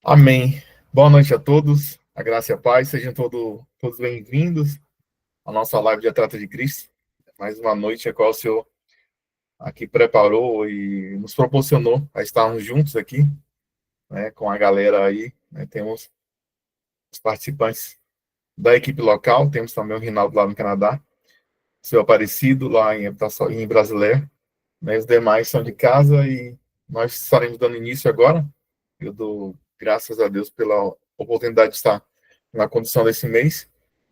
Amém. Boa noite a todos. A graça e a paz. Sejam todos bem-vindos à nossa live de Atleta de Cristo. Mais uma noite a qual o Senhor aqui preparou e nos proporcionou a estarmos juntos aqui, né, com a galera aí. Né, temos os participantes da equipe local, temos também o Rinaldo lá no Canadá, o Senhor Aparecido lá em Brasileiro, né, os demais são de casa e nós estaremos dando início agora. Eu dou graças a Deus pela oportunidade de estar na condição desse mês.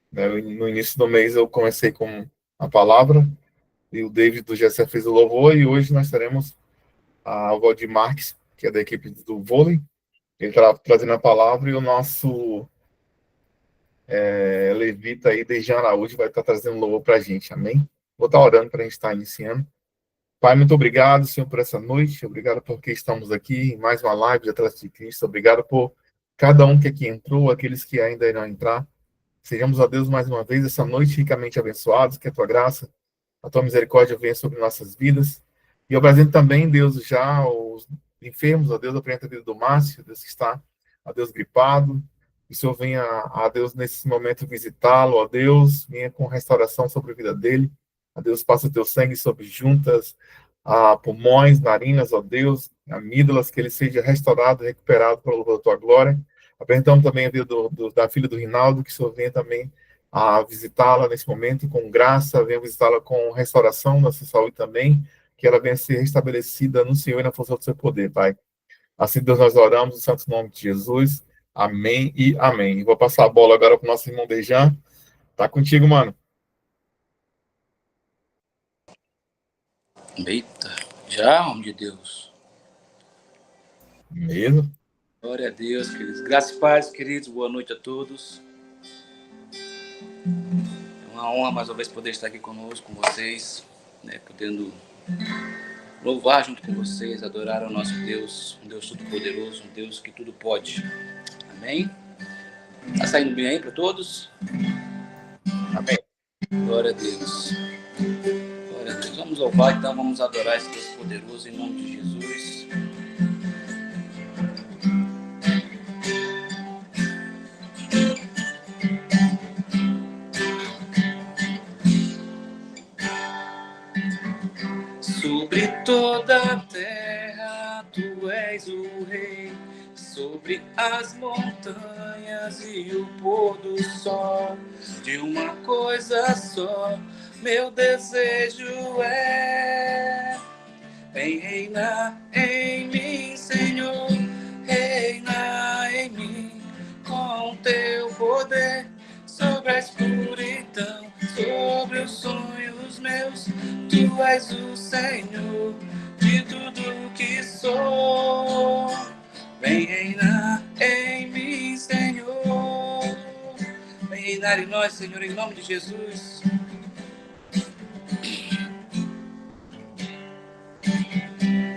Né? No início do mês eu comecei com a palavra e o David do GSF fez o louvor e hoje nós teremos o Valdir Marques, que é da equipe do vôlei. Ele está trazendo a palavra e o nosso levita aí, Dejan Araújo, vai estar trazendo louvor para a gente. Amém? Vou estar orando para a gente estar iniciando. Pai, muito obrigado, Senhor, por essa noite. Obrigado porque estamos aqui em mais uma live de Atrás de Cristo. Obrigado por cada um que aqui entrou, aqueles que ainda irão entrar. Sejamos, ó Deus, mais uma vez, essa noite ricamente abençoados, que a tua graça, a tua misericórdia venha sobre nossas vidas. E eu apresento também, Deus, já os enfermos, ó Deus, eu apresento a vida do Márcio, Deus que está, ó Deus, gripado. Que o Senhor venha, ó Deus, nesse momento visitá-lo, ó Deus, venha com restauração sobre a vida dele. Ó Deus, passa o teu sangue sobre juntas, pulmões, narinas, ó Deus, amígdalas, que ele seja restaurado, recuperado pelo louvor da tua glória. Apresentamos também a vida da filha do Rinaldo, que o Senhor venha também a visitá-la nesse momento com graça, venha visitá-la com restauração da sua saúde também, que ela venha ser restabelecida no Senhor e na força do seu poder, Pai. Assim, Deus, nós oramos no santo nome de Jesus. Amém e amém. Vou passar a bola agora para o nosso irmão Dejan. Tá contigo, mano. Eita, já, homem de Deus. Mesmo. Glória a Deus, queridos. Graças e paz, queridos. Boa noite a todos. É uma honra, mais uma vez, poder estar aqui conosco, com vocês, né, podendo louvar junto com vocês, adorar ao nosso Deus, um Deus todo-poderoso, um Deus que tudo pode. Amém? Tá saindo bem aí para todos? Amém. Glória a Deus. Glória a Deus. Vamos louvar, então, vamos adorar esse Deus poderoso em nome de Jesus. Sobre toda a terra tu és o rei, sobre as montanhas e o pôr do sol, de uma coisa só, meu desejo é: vem reinar em mim, Senhor, reina em mim, com teu poder, sobre a escuridão, sobre os sonhos meus. Tu és o Senhor de tudo que sou. Vem reinar em mim, Senhor. Vem reinar em nós, Senhor, em nome de Jesus.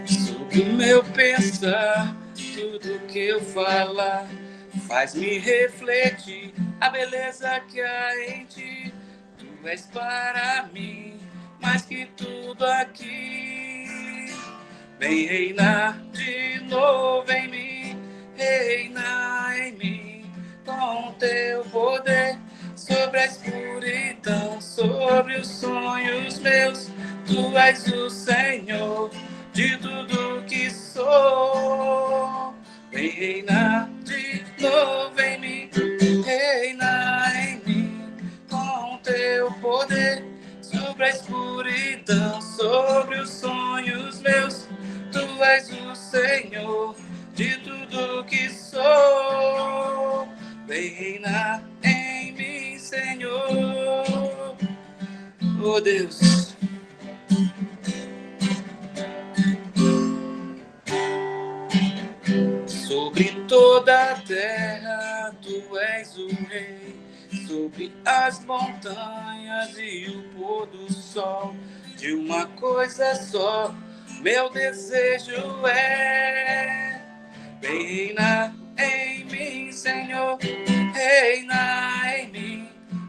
Sobre o meu pensar, tudo que eu falar, faz-me refletir a beleza que há em ti. Tu és para mim mais que tudo aqui. Vem reinar de novo em mim, reinar em mim, com teu poder, sobre a escuridão, sobre os sonhos meus. Tu és o Senhor de tudo que sou. Vem reinar de novo em mim, reinar em mim, com teu poder, sobre a escuridão, sobre os sonhos meus. Tu és o Senhor de tudo que sou. Vem reinar em mim, Senhor. Oh Deus. Sobre toda a terra tu és o rei, sobre as montanhas e o pôr do sol, de uma coisa só, meu desejo é: vem reinar em mim, Senhor, reina em mim,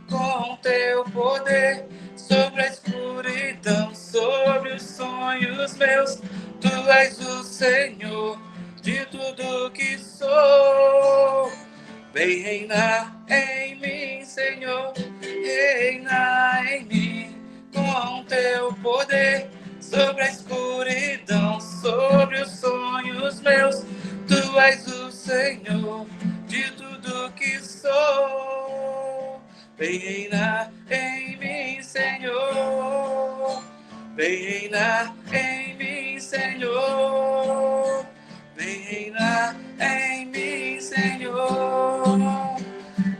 com teu poder, sobre a escuridão, sobre os sonhos meus. Tu és o Senhor de tudo que sou. Vem reinar em mim, Senhor, reina em mim com teu poder sobre a escuridão, sobre os sonhos meus. Tu és o Senhor de tudo que sou. Vem reinar em mim, Senhor. Vem reinar em mim, Senhor. Vem reinar em mim, Senhor.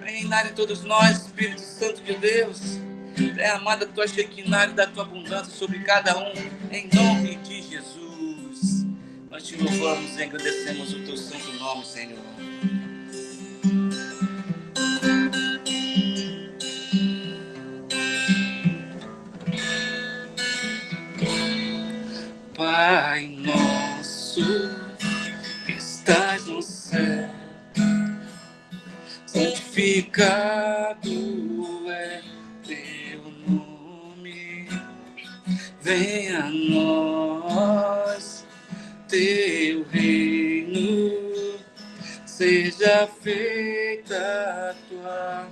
Vem reinar em todos nós, Espírito Santo de Deus. Derramar da tua Shekinah e da tua abundância sobre cada um, em nome de Jesus. Nós te louvamos e agradecemos o teu santo nome, Senhor. Pai nosso, que estás no céu, santificado é teu nome. Venha a nós teu reino, seja feita a tua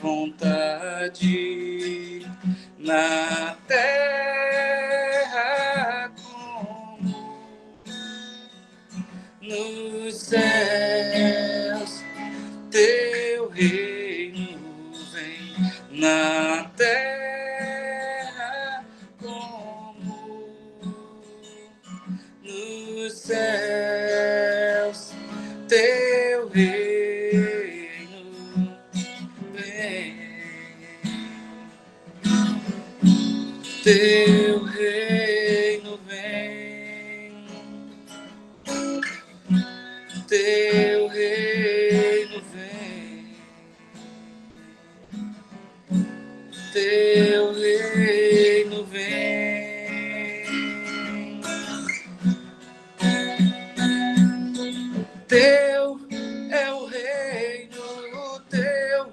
vontade na terra como nos céus. Teu reino vem na terra como nos céus. Teu reino vem. Teu reino vem. Teu reino vem. Teu reino vem. Teu é o reino, teu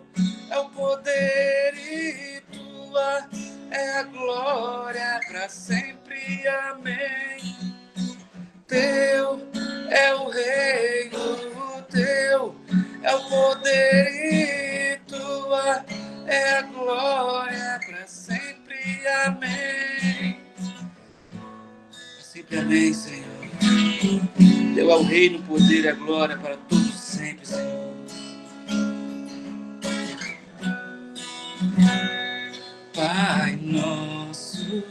é o poder e tua é a glória para sempre. Amém. Teu é o reino, teu é o poder e tua é a glória para sempre. Amém. Sempre amém, Senhor. Teu é o reino, o poder e a glória para todos sempre, Senhor. Pai nosso,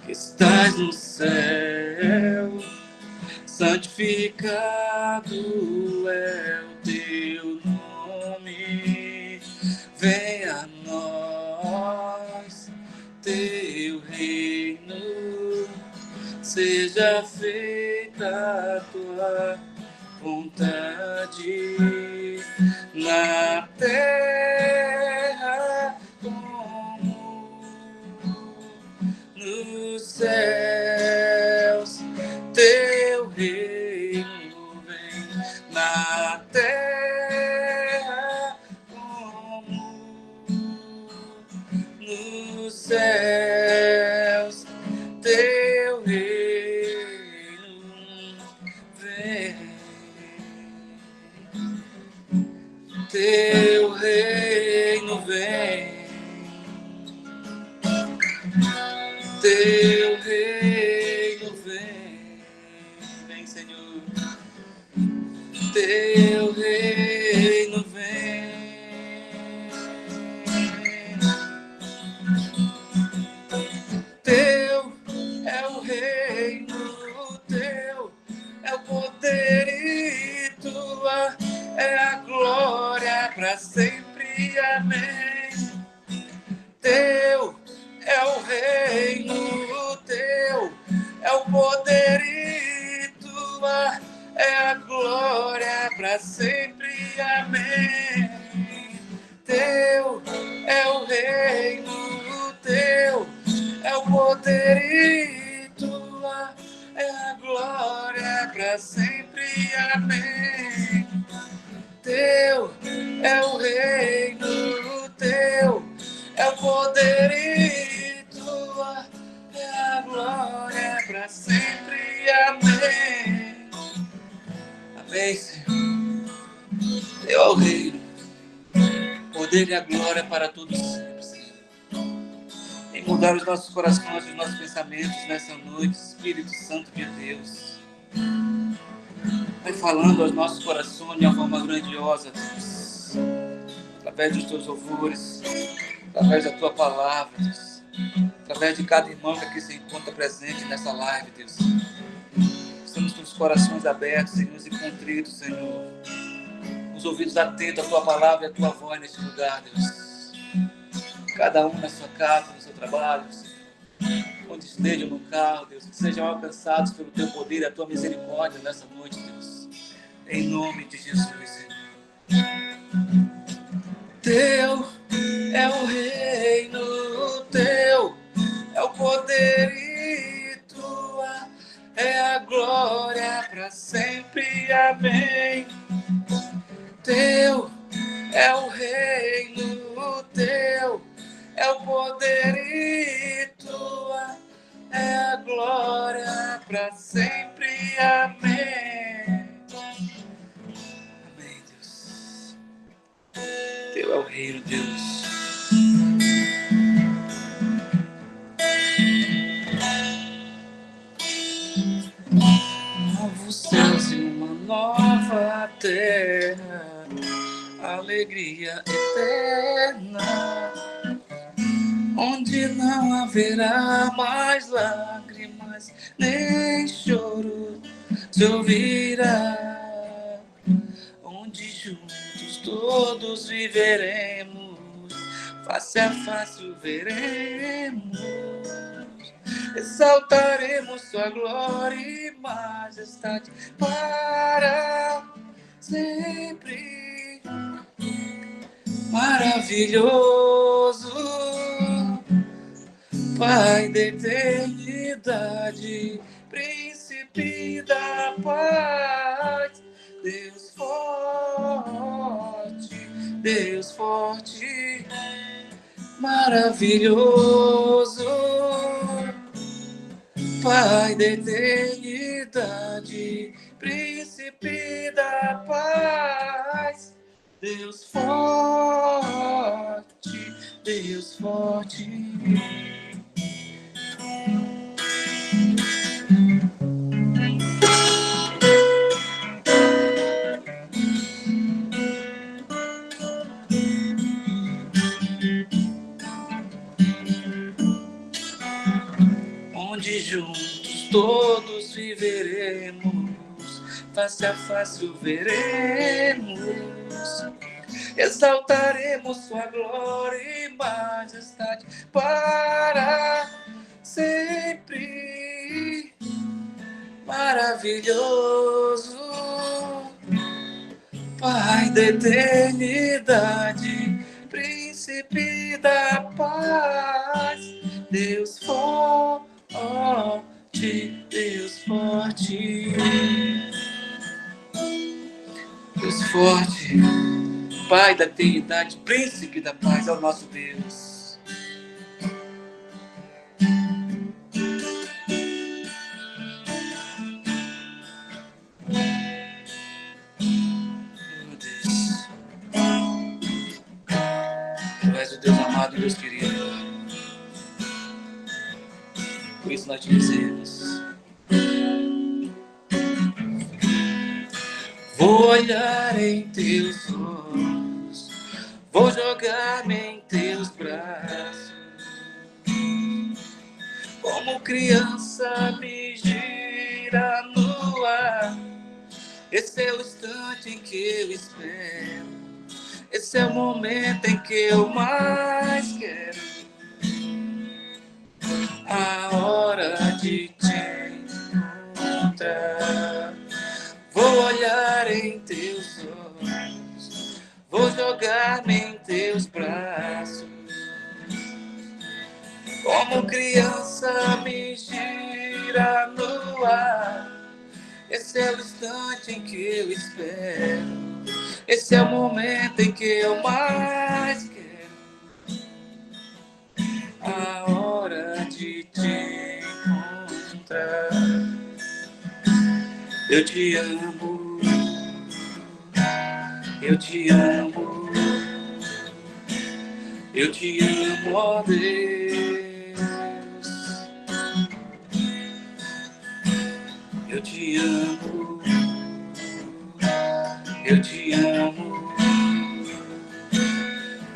que estás no céu, santificado é o teu nome. Venha a nós teu reino, seja feita a tua vontade na terra como nos céus. Teu reino vem na terra como nos céus. Teu reino vem. Teu reino vem. Teu reino vem. Vem, Senhor. Teu reino vem. Teu é o reino, teu é o poder e tua é a glória para sempre. Amém. Teu é o reino, teu é o poder e tua é a glória para sempre. Amém. Teu é o reino, teu é o poder e tua é a glória para sempre. Amém. Teu é o reino, teu é o poder e tua é a glória para sempre. Amém. Amém, Senhor. Teu é o reino. poder e a glória para todos sempre, Senhor. Em mudar os nossos corações e os nossos pensamentos nessa noite, Espírito Santo de Deus. Vai falando aos nossos corações de uma forma grandiosa, Deus. Através dos teus louvores, através da tua palavra, Deus. Através de cada irmão que aqui se encontra presente nessa live, Deus. Estamos com os corações abertos, Senhor, e contritos, Senhor. Os ouvidos atentos à tua palavra e à tua voz neste lugar, Deus. Cada um na sua casa, no seu trabalho, Senhor. Onde estejam no carro, Deus. Que sejam alcançados pelo teu poder e a tua misericórdia nessa noite, Deus. Em nome de Jesus, Senhor. Teu é o reino, teu é o poder e tua é a glória para sempre. Amém. Teu é o reino, teu é o poder e tua é a glória para sempre. Amém. Amém, Deus. Teu é o reino, Deus. Novos céus e uma nova terra, alegria eterna, onde não haverá mais lágrimas, nem choro se ouvirá, onde juntos todos viveremos, face a face o veremos, exaltaremos sua glória e majestade para sempre. Maravilhoso Pai da eternidade, príncipe da paz, Deus forte, maravilhoso Pai da eternidade, príncipe da paz, Deus forte, Deus forte. Onde juntos todos viveremos, face a face o veremos, exaltaremos sua glória e majestade para sempre. Maravilhoso Pai da eternidade, príncipe da paz, Deus forte, Deus forte, Deus forte, Pai da eternidade, príncipe da paz, é o nosso Deus. Meu Deus, Tu és o Deus amado e Deus querido. Por isso nós te dizemos: vou olhar em teus olhos, vou jogar-me em teus braços, como criança me gira no ar. Esse é o instante em que eu espero, esse é o momento em que eu mais quero, a hora de te encontrar. Vou olhar em teus olhos, vou jogar-me em teus braços, como criança me gira no ar. Esse é o instante em que eu espero, esse é o momento em que eu mais quero, a hora de te encontrar. Eu te amo, eu te amo, Eu te amo, ó Deus. Eu te amo. Eu te amo.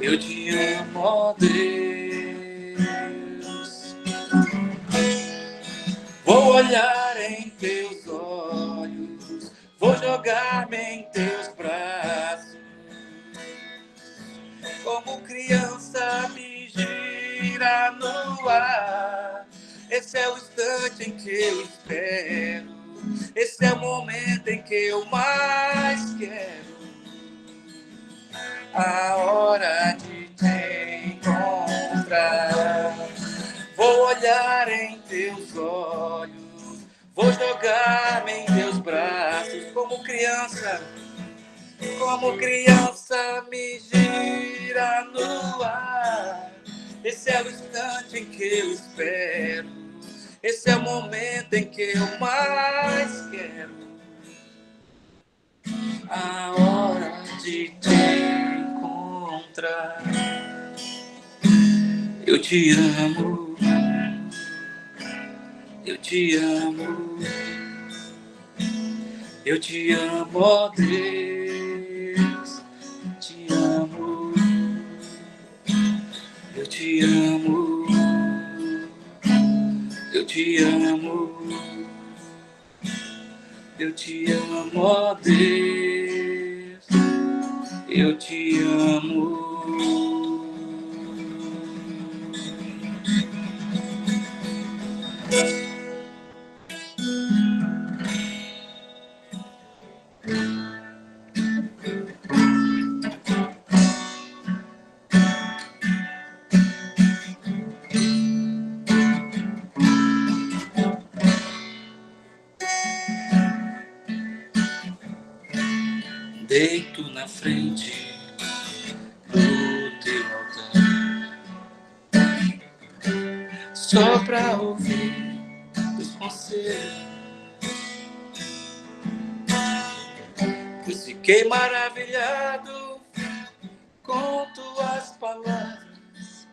Eu te amo, ó Deus. Vou olhar em teus olhos, vou jogar-me em teus braços. Como criança me gira no ar. Esse é o instante em que eu espero. Esse é o momento em que eu mais quero. A hora de te encontrar. Vou olhar em teus olhos, vou jogar-me em teus braços. Como criança me gira no ar. Esse é o instante em que eu espero. Esse é o momento em que eu mais quero. A hora de te encontrar. Eu te amo. Eu te amo. Eu te amo, ó Deus. Te amo. Eu te amo. Eu te amo. Eu te amo, ó Deus. Eu te amo. Deito na frente do teu altar, só pra ouvir os conselhos. Pois fiquei maravilhado com tuas palavras,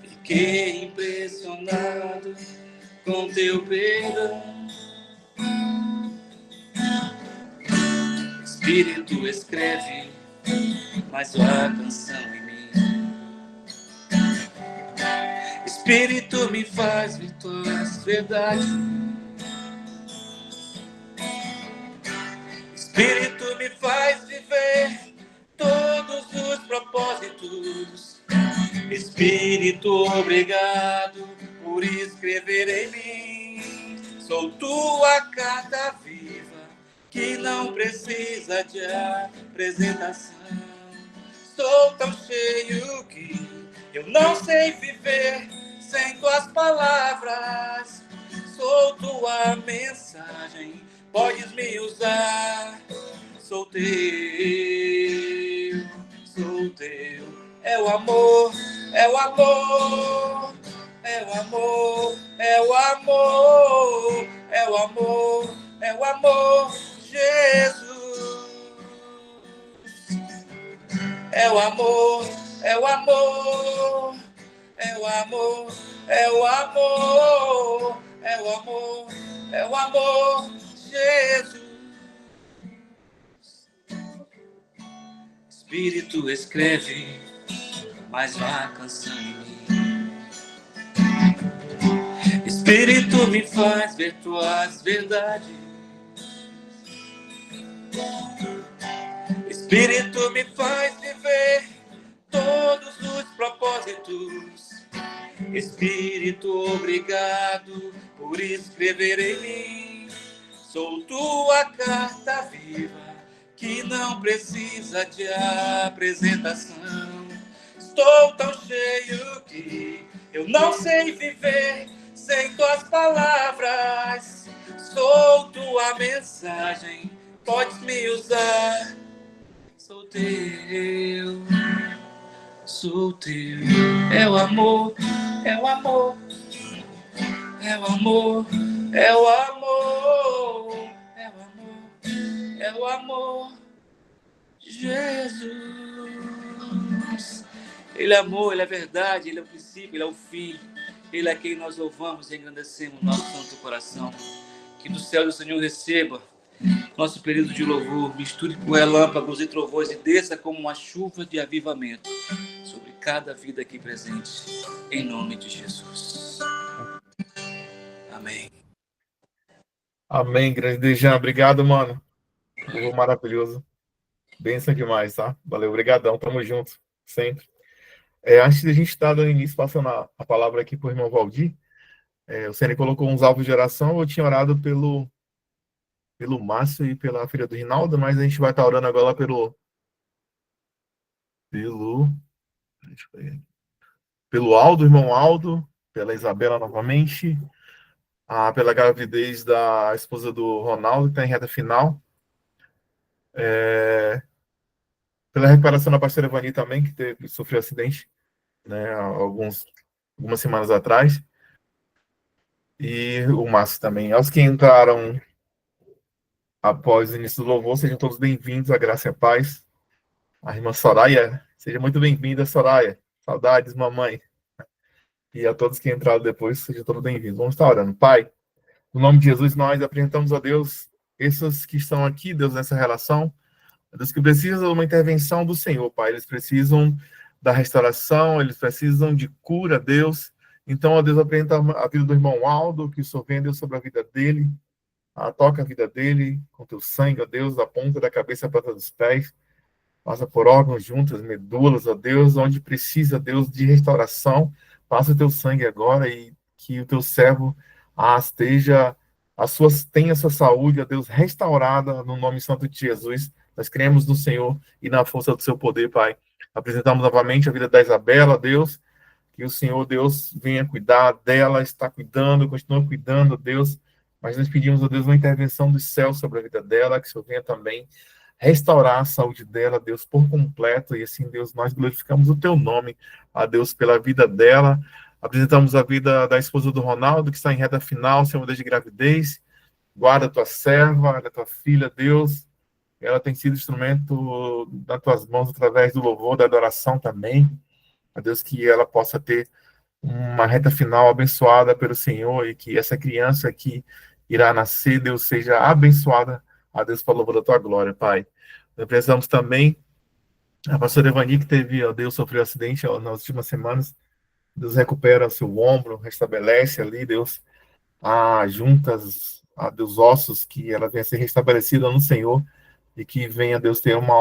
fiquei impressionado com teu perdão. Espírito escreve mais uma canção em mim. Espírito me faz ver tuas verdades. Espírito me faz viver todos os propósitos. Espírito, obrigado por escrever em mim. Sou tua carta viva que não precisa de apresentação. Sou tão cheio que eu não sei viver sem tuas palavras. Sou tua mensagem, podes me usar. Sou teu, sou teu. É o amor, é o amor, é o amor, é o amor, é o amor, é o amor, Jesus. É o amor, é o amor, é o amor, é o amor, é o amor, é o amor, Jesus. Espírito escreve mais uma canção em mim. Espírito me faz ver tuas verdades. Espírito me faz viver todos os propósitos. Espírito, obrigado por escrever em mim. Sou tua carta viva que não precisa de apresentação. Estou tão cheio que eu não sei viver sem tuas palavras. Sou tua mensagem, podes me usar. Sou teu, sou teu. É o amor, é o amor, é o amor, é o amor, é o amor, é o amor, Jesus. Ele é amor, Ele é verdade, Ele é o princípio, Ele é o fim. Ele é quem nós louvamos e engrandecemos nosso santo coração. Que do céu do Senhor receba nosso período de louvor, misture com relâmpagos e trovões e desça como uma chuva de avivamento sobre cada vida aqui presente, em nome de Jesus. Amém. Amém, grande Dejan. Obrigado, mano. Louvor maravilhoso. Benção demais, tá? Valeu, obrigadão. Tamo junto, sempre. Antes de a gente estar dando início, passando a palavra aqui para o irmão Valdir, o Ceni colocou uns alvos de oração. Eu tinha orado pelo Márcio e pela filha do Rinaldo, mas a gente vai estar orando agora pelo Aldo, irmão Aldo, pela Isabela novamente, pela gravidez da esposa do Ronaldo, que está em reta final, pela recuperação da pastora Evani também, que sofreu acidente, né, algumas semanas atrás, e o Márcio também. Aos que entraram após o início do louvor, sejam todos bem-vindos, a graça e a paz. A irmã Soraya, seja muito bem-vinda, Soraya. Saudades, mamãe. E a todos que entraram depois, sejam todos bem-vindos. Vamos estar orando. Pai, no nome de Jesus, nós apresentamos a Deus esses que estão aqui, Deus, nessa relação, Deus, que precisam de uma intervenção do Senhor, Pai. Eles precisam da restauração, eles precisam de cura, Deus. Então, ó Deus, apresenta a vida do irmão Aldo, que o Senhor vem, Deus, sobre a vida dele. Toca a vida dele com teu sangue, ó Deus, da ponta da cabeça à planta dos pés. Passa por órgãos juntas, medulas, ó Deus, onde precisa, Deus, de restauração. Passa o teu sangue agora e que o teu servo tenha a sua saúde, ó Deus, restaurada no nome santo de Jesus. Nós cremos no Senhor e na força do seu poder, Pai. Apresentamos novamente a vida da Isabela, Deus, que o Senhor, Deus, venha cuidar dela, está cuidando, continua cuidando, Deus. Mas nós pedimos, ó Deus, uma intervenção do céu sobre a vida dela, que o Senhor venha também restaurar a saúde dela, Deus, por completo, e assim, Deus, nós glorificamos o teu nome, a Deus, pela vida dela. Apresentamos a vida da esposa do Ronaldo, que está em reta final, sem mudez de gravidez. Guarda a tua serva, a tua filha, Deus. Ela tem sido instrumento nas tuas mãos através do louvor, da adoração também. A Deus, que ela possa ter uma reta final abençoada pelo Senhor e que essa criança que irá nascer, Deus, seja abençoada, a Deus, para o louvor da tua glória, Pai. Nós precisamos também, a pastora Evani, que teve, ó Deus, sofreu acidente ó, nas últimas semanas, Deus recupera o seu ombro, restabelece ali, Deus, juntas, a Deus, ossos, que ela venha ser restabelecida no Senhor e que venha, Deus, ter uma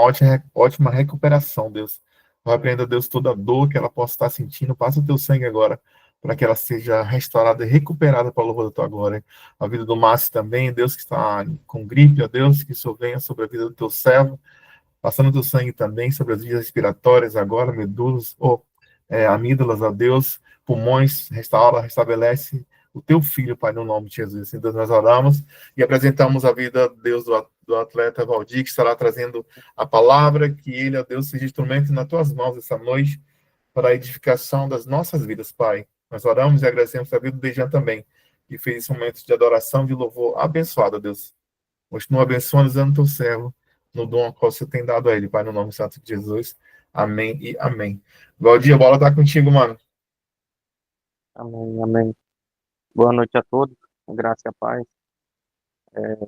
ótima recuperação, Deus. Repreenda, Deus, toda a dor que ela possa estar sentindo. Passa o teu sangue agora, para que ela seja restaurada e recuperada para o louvor da tua glória. A vida do Márcio também, Deus, que está com gripe, ó Deus, que isso venha sobre a vida do teu servo, passando o teu sangue também sobre as vias respiratórias agora, medulas, amígdalas, ó Deus, pulmões, restaura, restabelece o teu filho, Pai, no nome de Jesus. Assim, Deus, nós oramos e apresentamos a vida, Deus, do atleta Valdir, que estará trazendo a palavra, que ele, ó Deus, seja instrumento nas tuas mãos essa noite, para a edificação das nossas vidas, Pai. Nós oramos e agradecemos a vida do Dejan também, que fez esse momento de adoração, de louvor abençoado, Deus. Continua abençoando, usando teu servo, no dom que você tem dado a ele, Pai, no nome santo de Jesus. Amém e amém. Valdir, a bola tá contigo, mano. Amém, amém. Boa noite a todos, graça e a paz.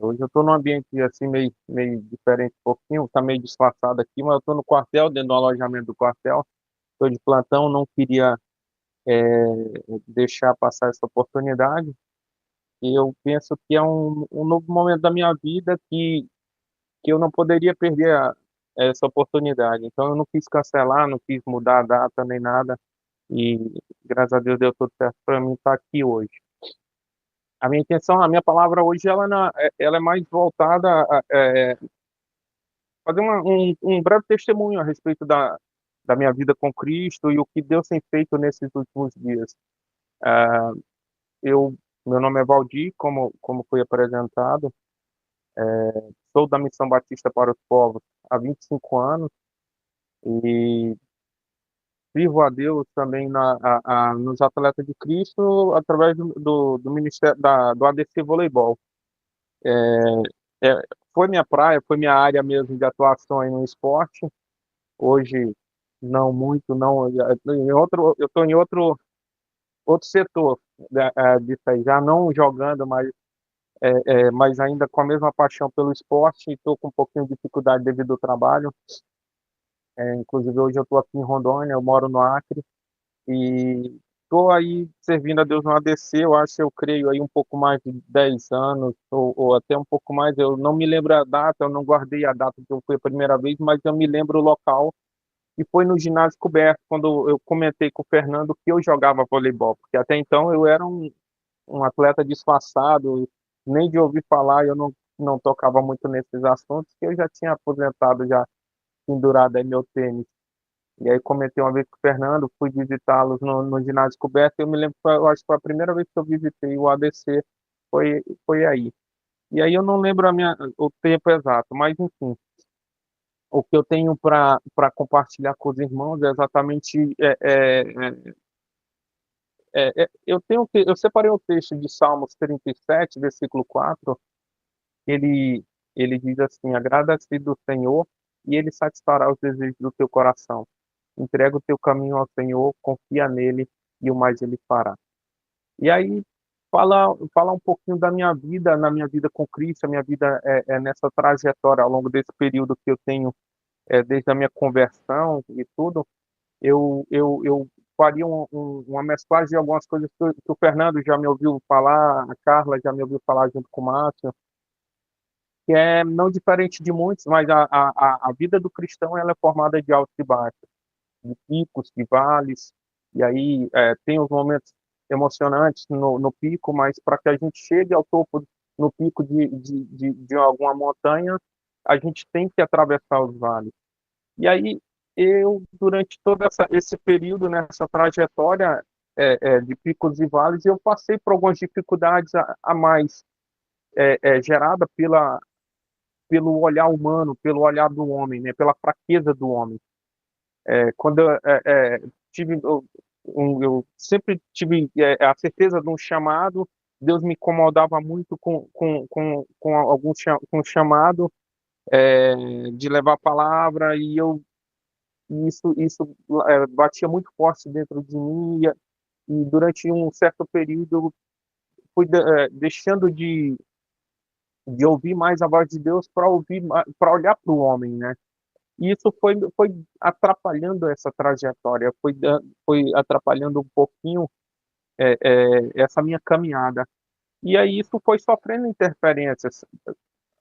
Hoje eu estou num ambiente assim meio diferente um pouquinho, tá meio disfarçado aqui, mas eu estou no quartel, dentro do alojamento do quartel. Estou de plantão, não queria deixar passar essa oportunidade. E eu penso que é um novo momento da minha vida que eu não poderia perder essa oportunidade. Então eu não quis cancelar, não quis mudar a data nem nada. E graças a Deus deu tudo certo para mim estar aqui hoje. A minha intenção, a minha palavra hoje, ela é mais voltada a fazer um breve testemunho a respeito da minha vida com Cristo e o que Deus tem feito nesses últimos dias. Ah, meu nome é Valdir, como foi apresentado, sou da Missão Batista para os Povos há 25 anos e sirvo a Deus também nos Atletas de Cristo através do Ministério do ADC Voleibol. Foi minha praia, foi minha área mesmo de atuação aí no esporte. Hoje Não, muito, não. Eu estou em outro setor disso aí, já não jogando, mas ainda com a mesma paixão pelo esporte, estou com um pouquinho de dificuldade devido ao trabalho. Inclusive, hoje eu estou aqui em Rondônia, eu moro no Acre, e estou aí servindo a Deus no ADC, eu acho, eu creio aí um pouco mais de 10 anos, ou até um pouco mais, eu não me lembro a data, eu não guardei a data que eu fui a primeira vez, mas eu me lembro o local, e foi no ginásio coberto, quando eu comentei com o Fernando que eu jogava voleibol, porque até então eu era um atleta disfarçado, nem de ouvir falar, eu não tocava muito nesses assuntos, que eu já tinha aposentado, já pendurado aí meu tênis. E aí comentei uma vez com o Fernando, fui visitá-los no ginásio coberto, e eu me lembro, eu acho que foi a primeira vez que eu visitei o ABC, foi aí. E aí eu não lembro o tempo exato, mas enfim, o que eu tenho para compartilhar com os irmãos é exatamente eu separei o texto de Salmos 37, versículo 4. Ele diz assim: agrada-se do Senhor e ele satisfará os desejos do teu coração. Entrega o teu caminho ao Senhor, confia nele e o mais ele fará. E aí fala um pouquinho da minha vida, na minha vida com Cristo, a minha vida nessa trajetória ao longo desse período que eu tenho, desde a minha conversão e tudo. Eu faria uma mesclagem de algumas coisas que o Fernando já me ouviu falar, a Carla já me ouviu falar junto com o Márcio, que é não diferente de muitos, mas a vida do cristão ela é formada de altos e baixos, de picos, de vales, e aí tem os momentos emocionantes no pico, mas para que a gente chegue ao topo, no pico de alguma montanha, a gente tem que atravessar os vales. E aí, durante todo esse período, nessa trajetória de picos e vales, eu passei por algumas dificuldades a mais, gerada pelo olhar humano, pelo olhar do homem, né, pela fraqueza do homem. Quando tive, eu sempre tive a certeza de um chamado, Deus me incomodava muito com com chamado, de levar a palavra, e isso batia muito forte dentro de mim, e durante um certo período eu fui deixando de ouvir mais a voz de Deus para olhar para o homem, né? E isso foi atrapalhando essa trajetória, foi atrapalhando um pouquinho essa minha caminhada. E aí isso foi sofrendo interferências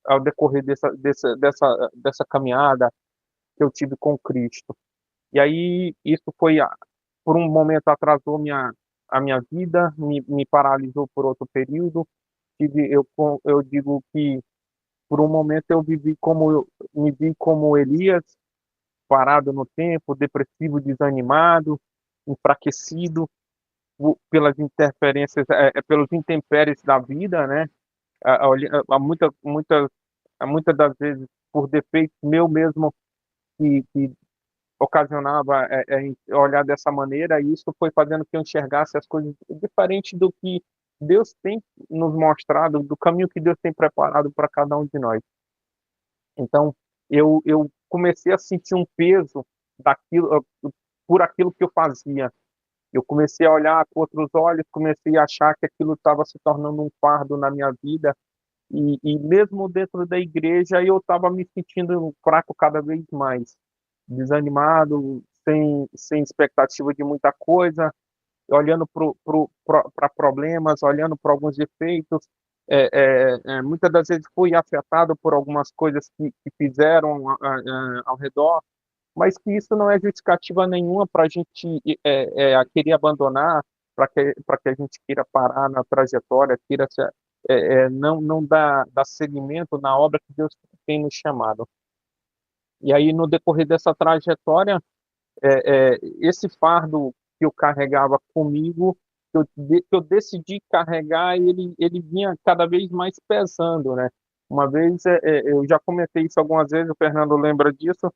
ao decorrer dessa caminhada que eu tive com Cristo. E aí isso por um momento atrasou a minha vida, me paralisou por outro período. Eu digo que por um momento me vi como Elias, parado no tempo, depressivo, desanimado, enfraquecido pelas interferências, pelos intempéries da vida, né? A muitas das vezes por defeito meu mesmo que ocasionava olhar dessa maneira, e isso foi fazendo que eu enxergasse as coisas diferente do que Deus tem nos mostrado, do caminho que Deus tem preparado para cada um de nós. Então, eu comecei a sentir um peso daquilo, por aquilo que eu fazia. Eu comecei a olhar com outros olhos, comecei a achar que aquilo estava se tornando um fardo na minha vida, e mesmo dentro da igreja eu estava me sentindo fraco cada vez mais, desanimado, sem expectativa de muita coisa, olhando para problemas, olhando para alguns defeitos. Muitas das vezes fui afetado por algumas coisas que fizeram ao redor, mas que isso não é justificativa nenhuma para a gente querer abandonar, para que a gente queira parar na trajetória, não dar seguimento na obra que Deus tem nos chamado. E aí, no decorrer dessa trajetória, esse fardo que eu carregava comigo, que eu decidi carregar, ele vinha cada vez mais pesando, né? Uma vez, eu já comentei isso algumas vezes, o Fernando lembra disso,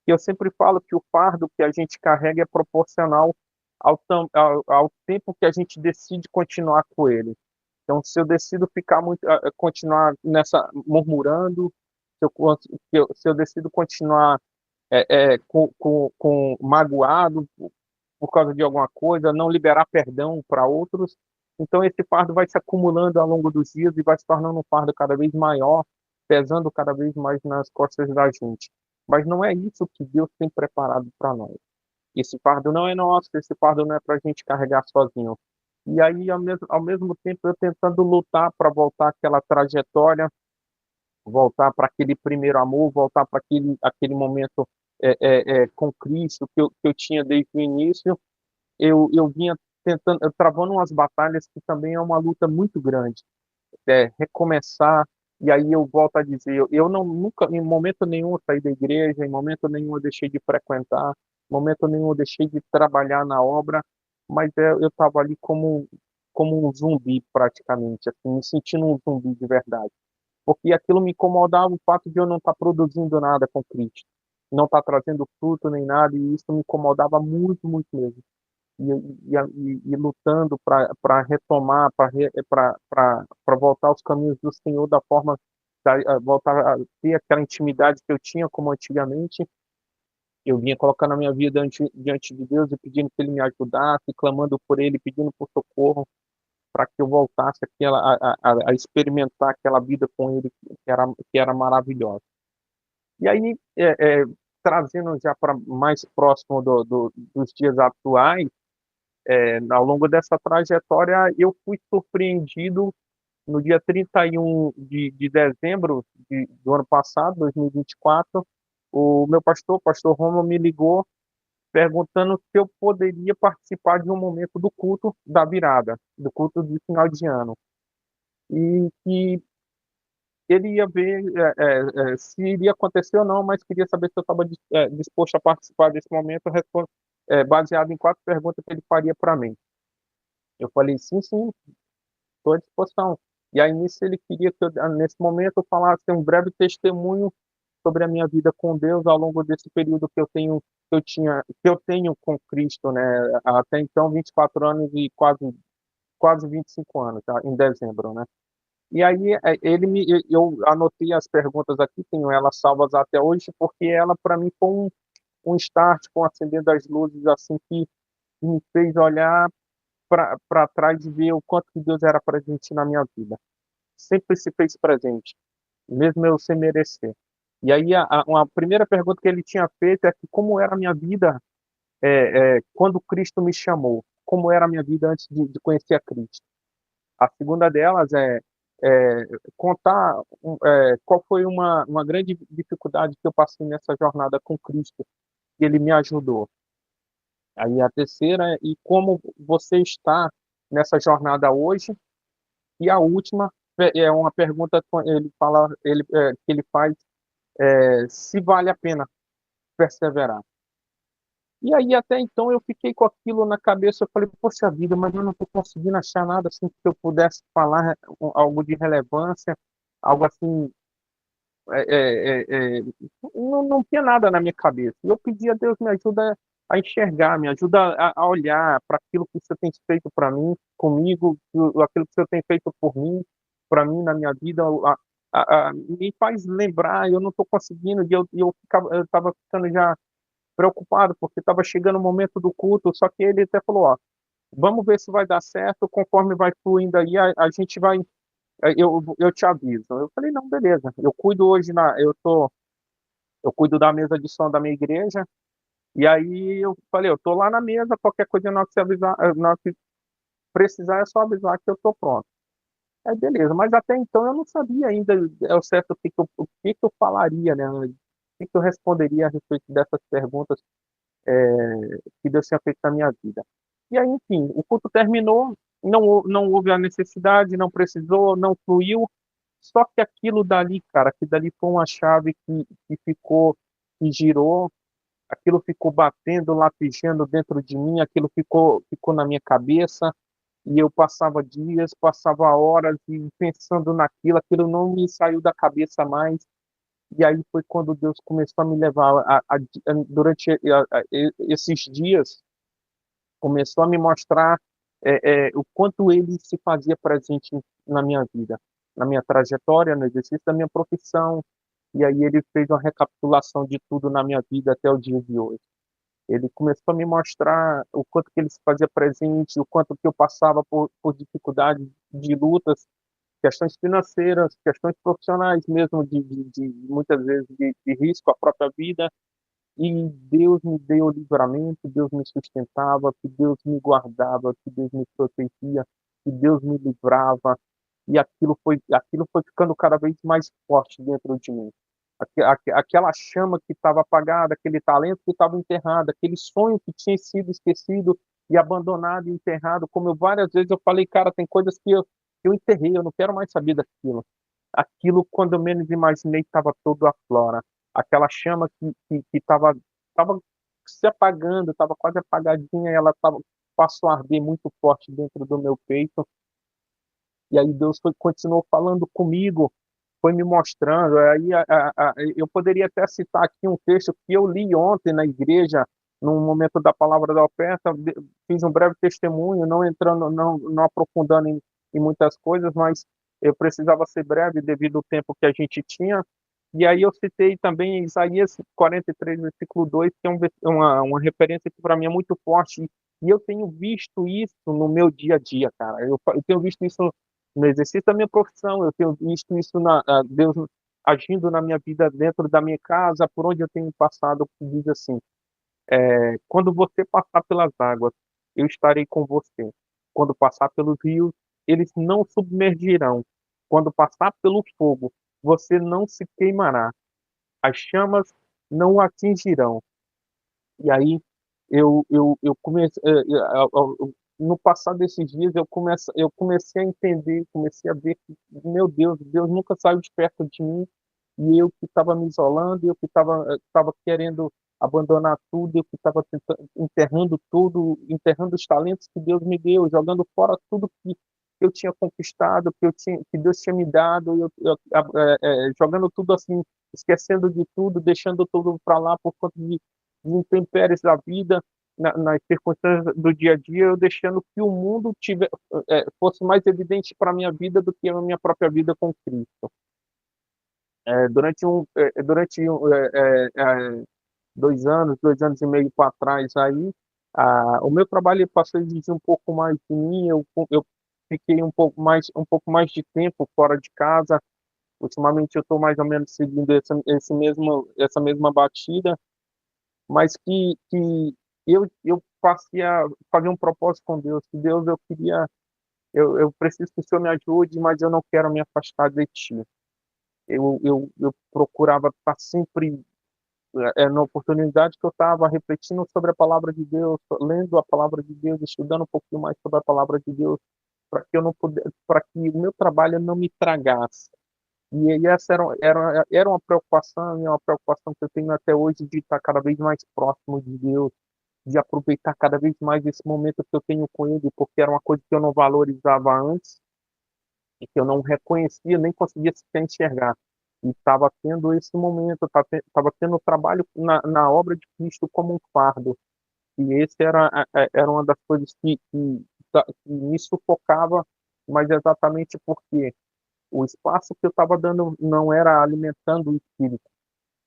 que eu sempre falo que o fardo que a gente carrega é proporcional ao tempo que a gente decide continuar com ele. Então, se eu decido continuar nessa murmurando, se eu decido continuar magoado por causa de alguma coisa, não liberar perdão para outros. Então, esse fardo vai se acumulando ao longo dos dias e vai se tornando um fardo cada vez maior, pesando cada vez mais nas costas da gente. Mas não é isso que Deus tem preparado para nós. Esse fardo não é nosso, esse fardo não é para a gente carregar sozinho. E aí, ao mesmo tempo, eu tentando lutar para voltar àquela trajetória, voltar para aquele primeiro amor, voltar para aquele momento com Cristo que eu tinha desde o início, eu vinha tentando, eu travando umas batalhas que também é uma luta muito grande, recomeçar. E aí eu volto a dizer, eu não nunca, em momento nenhum eu saí da igreja, em momento nenhum eu deixei de frequentar, em momento nenhum eu deixei de trabalhar na obra, mas eu estava ali como um zumbi praticamente, assim, me sentindo um zumbi de verdade, porque aquilo me incomodava, o fato de eu não estar produzindo nada com Cristo, não estar trazendo fruto nem nada, e isso me incomodava muito, muito mesmo. E lutando para retomar, para voltar aos caminhos do Senhor da forma, voltar a ter aquela intimidade que eu tinha como antigamente. Eu vinha colocando a minha vida diante de Deus e pedindo que Ele me ajudasse, clamando por Ele, pedindo por socorro, para que eu voltasse a experimentar aquela vida com Ele que era maravilhosa. E aí, trazendo já para mais próximo dos dias atuais, ao longo dessa trajetória, eu fui surpreendido no dia 31 de dezembro do ano passado, 2024. O meu pastor, o pastor Roma, me ligou perguntando se eu poderia participar de um momento do culto da virada, do culto de final de ano. E que ele ia ver se iria acontecer ou não, mas queria saber se eu estava disposto a participar desse momento, baseado em 4 perguntas que ele faria para mim. Eu falei, sim, sim, estou à disposição. E aí, nisso, ele queria que eu, nesse momento, eu falasse um breve testemunho sobre a minha vida com Deus ao longo desse período que eu tenho com Cristo, né? Até então, 24 anos e quase 25 anos, tá? Em dezembro, né? E aí, eu anotei as perguntas aqui, tenho elas salvas até hoje, porque ela, para mim, foi um start, com um acender das luzes, assim, que me fez olhar para trás e ver o quanto que Deus era presente na minha vida. Sempre se fez presente, mesmo eu sem merecer. E aí, uma primeira pergunta que ele tinha feito é que como era a minha vida quando Cristo me chamou, como era a minha vida antes de conhecer a Cristo. A segunda delas contar qual foi uma grande dificuldade que eu passei nessa jornada com Cristo, que ele me ajudou. Aí a terceira e como você está nessa jornada hoje. E a última é uma pergunta que ele faz se vale a pena perseverar. E aí até então eu fiquei com aquilo na cabeça, eu falei, poxa vida, mas eu não estou conseguindo achar nada assim que eu pudesse falar algo de relevância, algo assim, não tinha nada na minha cabeça. E eu pedi a Deus, me ajuda a enxergar, me ajuda a olhar para aquilo que o Senhor tem feito para mim, comigo, aquilo que o Senhor tem feito por mim, para mim, na minha vida, me faz lembrar, eu não estou conseguindo, e eu estava ficando já preocupado, porque estava chegando o momento do culto, só que ele até falou, ó, vamos ver se vai dar certo, conforme vai fluindo aí, a gente vai, eu te aviso. Eu falei, não, beleza, eu cuido hoje, eu cuido da mesa de som da minha igreja, e aí eu falei, eu tô lá na mesa, qualquer coisa na hora que você avisar, na hora que precisar é só avisar que eu tô pronto. Aí beleza, mas até então eu não sabia ainda o certo o que que eu falaria, né? O que que eu responderia a respeito dessas perguntas que Deus tinha feito na minha vida. E aí, enfim, o culto terminou, não houve a necessidade, não precisou, não fluiu, só que aquilo dali, cara, que dali foi uma chave que ficou, que girou, aquilo ficou batendo, latejando dentro de mim, aquilo ficou na minha cabeça, e eu passava dias, passava horas e pensando naquilo, aquilo não me saiu da cabeça mais, e aí foi quando Deus começou a me levar, durante esses dias, começou a me mostrar o quanto Ele se fazia presente na minha vida, na minha trajetória, no exercício da minha profissão, e aí ele fez uma recapitulação de tudo na minha vida até o dia de hoje. Ele começou a me mostrar o quanto que ele se fazia presente, o quanto que eu passava por dificuldades, de lutas, questões financeiras, questões profissionais mesmo, de muitas vezes de risco à própria vida, e Deus me deu livramento, Deus me sustentava, que Deus me guardava, que Deus me protegia, que Deus me livrava, e aquilo foi ficando cada vez mais forte dentro de mim. Aquela chama que estava apagada, aquele talento que estava enterrado, aquele sonho que tinha sido esquecido e abandonado e enterrado, como várias vezes eu falei, cara, tem coisas que eu enterrei, eu não quero mais saber daquilo. Aquilo, quando eu menos imaginei, estava todo aflora. Aquela chama que estava se apagando, estava quase apagadinha, passou a arder muito forte dentro do meu peito. E aí Deus continuou falando comigo, foi me mostrando. Aí eu poderia até citar aqui um texto que eu li ontem na igreja, no momento da palavra da oferta, fiz um breve testemunho, não entrando, não aprofundando em muitas coisas, mas eu precisava ser breve devido ao tempo que a gente tinha. E aí eu citei também Isaías 43, versículo 2, que é uma referência que para mim é muito forte, e eu tenho visto isso no meu dia a dia, cara. Eu tenho visto isso no exercício da minha profissão, eu tenho visto isso Deus agindo na minha vida dentro da minha casa, por onde eu tenho passado, que diz assim: quando você passar pelas águas, eu estarei com você. Quando passar pelos rios, eles não submergirão. Quando passar pelo fogo, você não se queimará. As chamas não o atingirão. E aí eu comecei, no passar desses dias, eu comecei a entender, comecei a ver que, meu Deus nunca saiu de perto de mim, e eu que estava me isolando, eu que estava querendo abandonar tudo, eu que estava enterrando tudo, enterrando os talentos que Deus me deu, jogando fora tudo que eu tinha conquistado, que Deus tinha me dado, jogando tudo assim, esquecendo de tudo, deixando tudo para lá por conta de intempéries da vida, nas circunstâncias do dia a dia, eu deixando que o mundo fosse mais evidente para a minha vida do que a minha própria vida com Cristo. Durante 2 anos e meio para trás aí, o meu trabalho passou a exigir um pouco mais de mim, eu fiquei um pouco mais de tempo fora de casa. Ultimamente eu estou mais ou menos seguindo essa mesma batida, mas que eu passei a fazer um propósito com Deus, que Deus, eu preciso que o Senhor me ajude, mas eu não quero me afastar de Ti. Eu procurava estar sempre, na oportunidade que eu estava refletindo sobre a palavra de Deus, lendo a palavra de Deus, estudando um pouquinho mais sobre a palavra de Deus, para que o meu trabalho não me tragasse. E essa era uma preocupação, e é uma preocupação que eu tenho até hoje, de estar cada vez mais próximo de Deus, de aproveitar cada vez mais esse momento que eu tenho com Ele, porque era uma coisa que eu não valorizava antes, e que eu não reconhecia, nem conseguia sequer enxergar. E estava tendo esse momento, estava tendo o trabalho na obra de Cristo como um fardo. E esse era uma das coisas que me sufocava, mas exatamente porque o espaço que eu estava dando não era alimentando o espírito,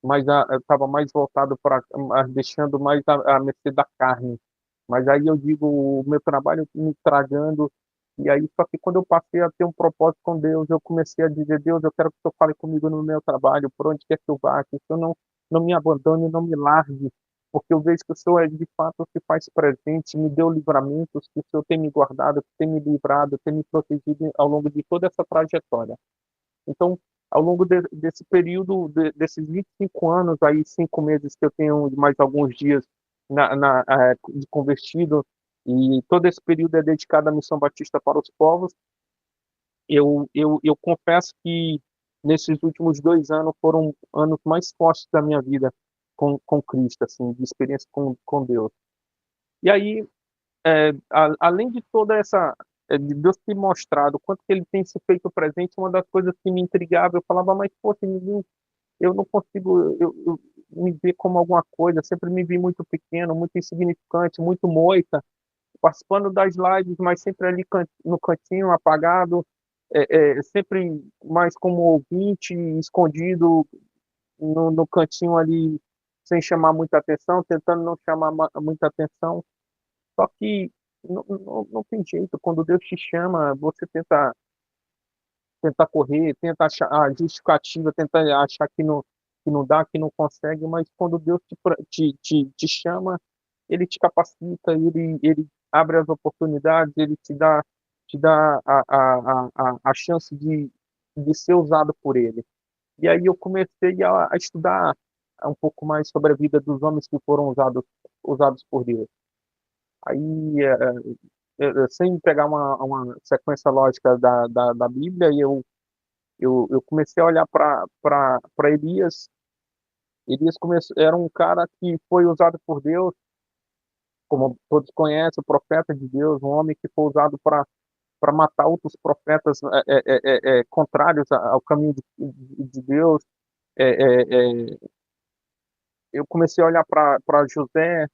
mas estava mais voltado para deixando mais a mercê da carne. Mas aí eu digo, o meu trabalho me tragando, e aí só que quando eu passei a ter um propósito com Deus, eu comecei a dizer: Deus, eu quero que o Senhor fale comigo no meu trabalho, por onde quer que eu vá, que o Senhor não me abandone, não me largue, porque eu vejo que o Senhor de fato se faz presente, me deu livramentos, que o Senhor tem me guardado, tem me livrado, tem me protegido ao longo de toda essa trajetória. Então, ao longo desse período, desses 25 anos, aí 5 meses que eu tenho, mais alguns dias de convertido, e todo esse período é dedicado à Missão Batista para os Povos, eu confesso que nesses últimos 2 anos foram anos mais fortes da minha vida com Cristo, assim, de experiência com Deus. E aí, além de toda essa, de Deus ter mostrado o quanto que Ele tem se feito presente, uma das coisas que me intrigava, eu falava: mas poxa, eu não consigo eu me ver como alguma coisa, sempre me vi muito pequeno, muito insignificante, muito moita, participando das lives, mas sempre ali no cantinho, apagado, sempre mais como ouvinte, escondido, no cantinho ali, sem chamar muita atenção, tentando não chamar muita atenção. Só que não tem jeito, quando Deus te chama, você tenta correr, tenta achar a justificativa, tenta achar que não dá, que não consegue, mas quando Deus te chama, ele te capacita, ele abre as oportunidades, ele te dá a chance de ser usado por ele. E aí eu comecei a estudar um pouco mais sobre a vida dos homens que foram usados por Deus. Aí, sem pegar uma sequência lógica da Bíblia, eu comecei a olhar para Elias. Elias era um cara que foi usado por Deus, como todos conhecem, o profeta de Deus, um homem que foi usado para matar outros profetas contrários ao caminho de Deus. É, é, é, eu comecei a olhar para José,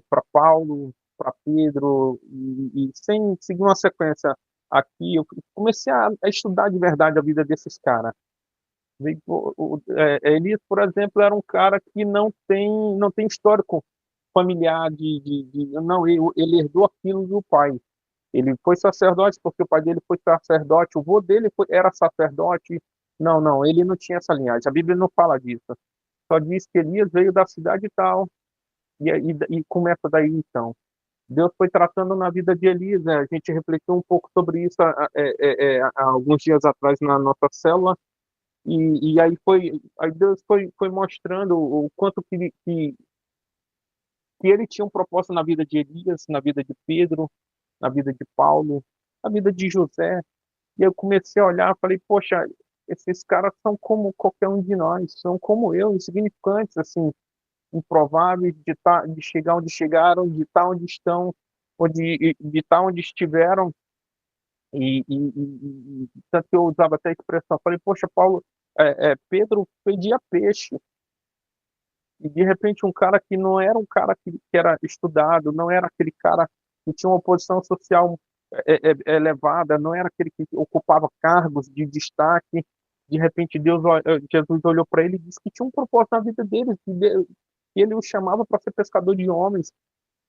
para Paulo, para Pedro, e sem seguir uma sequência aqui, eu comecei a estudar de verdade a vida desses caras. Elias, por exemplo, era um cara que não tem histórico familiar não, ele herdou aquilo do pai. Ele foi sacerdote porque o pai dele foi sacerdote, o avô dele era sacerdote. Não, ele não tinha essa linhagem. A Bíblia não fala disso. Só diz que Elias veio da cidade tal, e começa daí então. Deus foi tratando na vida de Elias, né? A gente refletiu um pouco sobre isso há alguns dias atrás na nossa célula, e aí Deus foi mostrando o quanto que ele tinha um propósito na vida de Elias, na vida de Pedro, na vida de Paulo, na vida de José. E eu comecei a olhar, falei, poxa, esses caras são como qualquer um de nós, são como eu, insignificantes, assim, improváveis de chegar onde chegaram, de estar onde estão, de estar onde estiveram. Tanto que eu usava até a expressão, falei, poxa, Paulo, Pedro pedia peixe, e de repente um cara que não era um cara que era estudado, não era aquele cara que tinha uma posição social elevada, não era aquele que ocupava cargos de destaque. De repente Jesus olhou para ele e disse que tinha um propósito na vida dele, que ele o chamava para ser pescador de homens.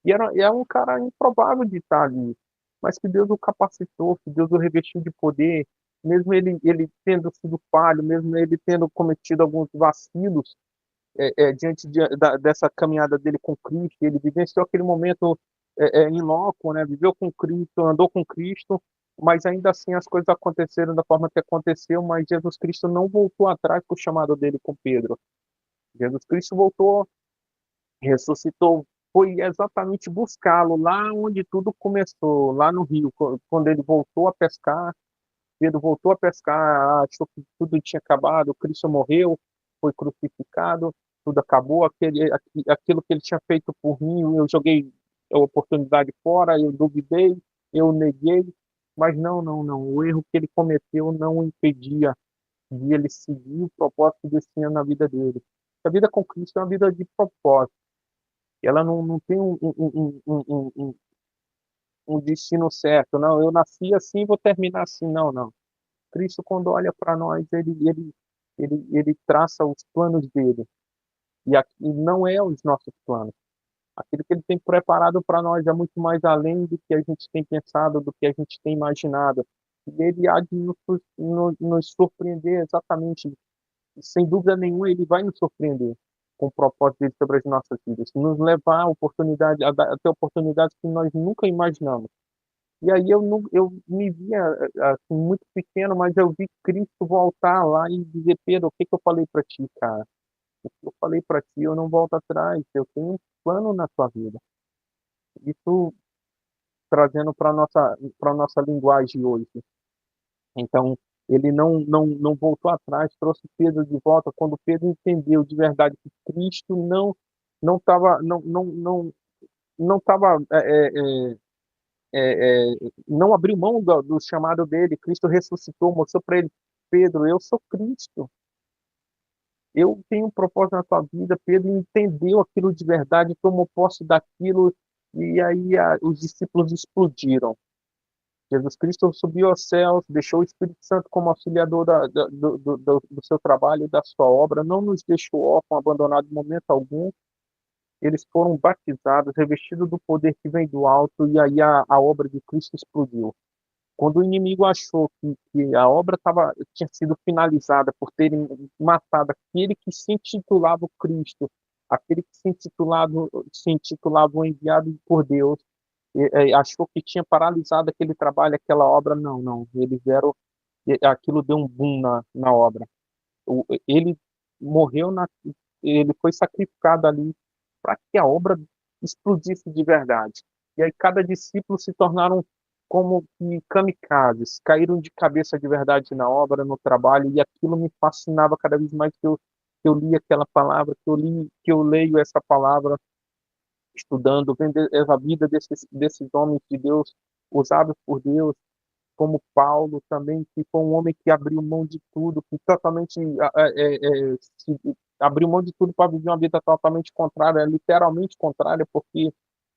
E era um cara improvável de estar ali, mas que Deus o capacitou, que Deus o revestiu de poder, mesmo ele tendo sido falho, mesmo ele tendo cometido alguns vacilos, diante dessa caminhada dele com Cristo. Ele vivenciou aquele momento em loco, né? Viveu com Cristo, andou com Cristo, mas ainda assim as coisas aconteceram da forma que aconteceu, mas Jesus Cristo não voltou atrás com o chamado dele com Pedro. Jesus Cristo voltou, ressuscitou, foi exatamente buscá-lo lá onde tudo começou, lá no rio, quando ele voltou a pescar. Pedro voltou a pescar, achou que tudo tinha acabado, Cristo morreu, foi crucificado, tudo acabou, aquilo que ele tinha feito por mim, eu joguei a oportunidade fora, eu duvidei, eu neguei, mas não, o erro que ele cometeu não o impedia de ele seguir o propósito desse ano na vida dele. A vida com Cristo é uma vida de propósito, ela não tem um destino certo, não, eu nasci assim, vou terminar assim, não. Cristo, quando olha para nós, ele traça os planos dele. E não é os nossos planos. Aquilo que ele tem preparado para nós é muito mais além do que a gente tem pensado, do que a gente tem imaginado. E ele há de nos surpreender exatamente. Sem dúvida nenhuma, ele vai nos surpreender com o propósito dele sobre as nossas vidas. Nos levar a ter oportunidades que nós nunca imaginamos. E aí eu me via assim, muito pequeno, mas eu vi Cristo voltar lá e dizer, Pedro, o que que eu falei para ti, cara? O que eu falei para ti, eu não volto atrás, eu tenho um plano na tua vida. Isso trazendo para nossa linguagem hoje. Então, ele não voltou atrás, trouxe Pedro de volta quando Pedro entendeu de verdade que Cristo não estava não estava não abriu mão do chamado dele. Cristo ressuscitou, mostrou para ele, Pedro, eu sou Cristo, eu tenho um propósito na tua vida. Pedro entendeu aquilo de verdade, tomou posse daquilo, e aí os discípulos explodiram. Jesus Cristo subiu aos céus, deixou o Espírito Santo como auxiliador do seu trabalho, da sua obra, não nos deixou órfãos, abandonados em momento algum. Eles foram batizados, revestidos do poder que vem do alto, e aí a obra de Cristo explodiu. Quando o inimigo achou que a obra tinha sido finalizada por terem matado aquele que se intitulava o Cristo, aquele que se intitulava o enviado por Deus, achou que tinha paralisado aquele trabalho, aquela obra. Não, não. Eles deram, aquilo deu um boom na obra. Ele morreu, ele foi sacrificado ali para que a obra explodisse de verdade. E aí cada discípulo se tornaram como que kamikazes, caíram de cabeça de verdade na obra, no trabalho, e aquilo me fascinava cada vez mais que eu li aquela palavra, que eu leio essa palavra, estudando, vendo a vida desses homens de Deus, usados por Deus, como Paulo também, que foi um homem que abriu mão de tudo, que totalmente abriu mão de tudo para viver uma vida totalmente contrária, literalmente contrária, porque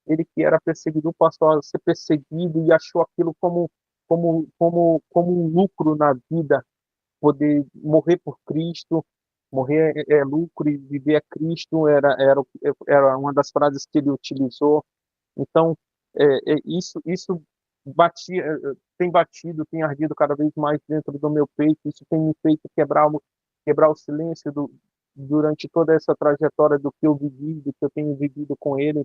ele que era perseguidor passou a ser perseguido e achou aquilo como um lucro na vida, poder morrer por Cristo. Morrer é lucro e viver é Cristo, era uma das frases que ele utilizou. Então, isso tem batido, tem ardido cada vez mais dentro do meu peito. Isso tem me feito quebrar o silêncio durante toda essa trajetória do que eu vivi, do que eu tenho vivido com ele.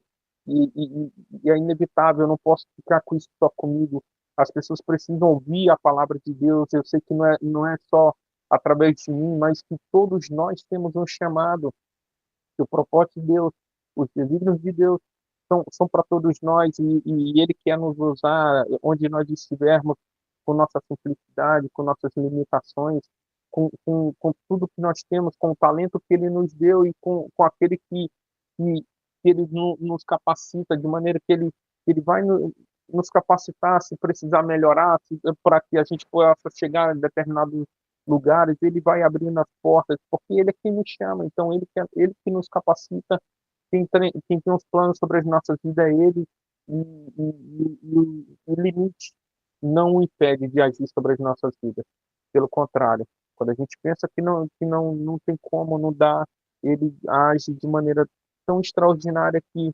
E é inevitável, eu não posso ficar com isso só comigo. As pessoas precisam ouvir a palavra de Deus. Eu sei que não é só através de mim, mas que todos nós temos um chamado, que o propósito de Deus, os desígnios de Deus são para todos nós, e Ele quer nos usar onde nós estivermos, com nossa simplicidade, com nossas limitações, com tudo que nós temos, com o talento que Ele nos deu e com aquele que Ele nos capacita, de maneira que Ele vai nos capacitar, se precisar melhorar, para que a gente possa chegar em determinados lugares. Ele vai abrindo as portas, porque Ele é quem nos chama. Então Ele que nos capacita. Quem tem os planos sobre as nossas vidas é Ele, e o limite não o impede de agir sobre as nossas vidas. Pelo contrário, quando a gente pensa que não tem como, não dá, Ele age de maneira tão extraordinária que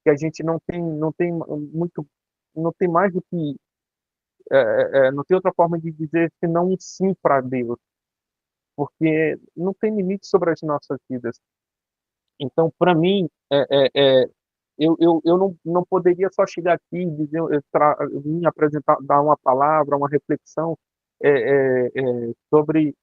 a gente não tem muito, não tem mais do que, não tem outra forma de dizer senão um sim para Deus, porque não tem limite sobre as nossas vidas. Então, para mim, eu não poderia só chegar aqui e dizer, me apresentar, dar uma palavra, uma reflexão sobre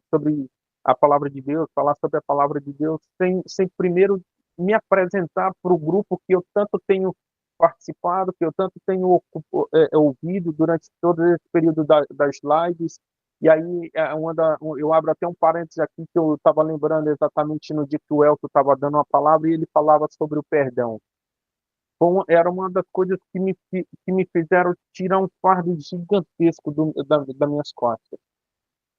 a palavra de Deus, falar sobre a palavra de Deus, sem primeiro me apresentar para o grupo que eu tanto tenho participado, que eu tanto tenho ouvido durante todo esse período das lives. E aí, eu abro até um parênteses aqui, que eu estava lembrando exatamente no dia que o Elton estava dando uma palavra, e ele falava sobre o perdão. Era uma das coisas que me fizeram tirar um fardo gigantesco das minhas costas.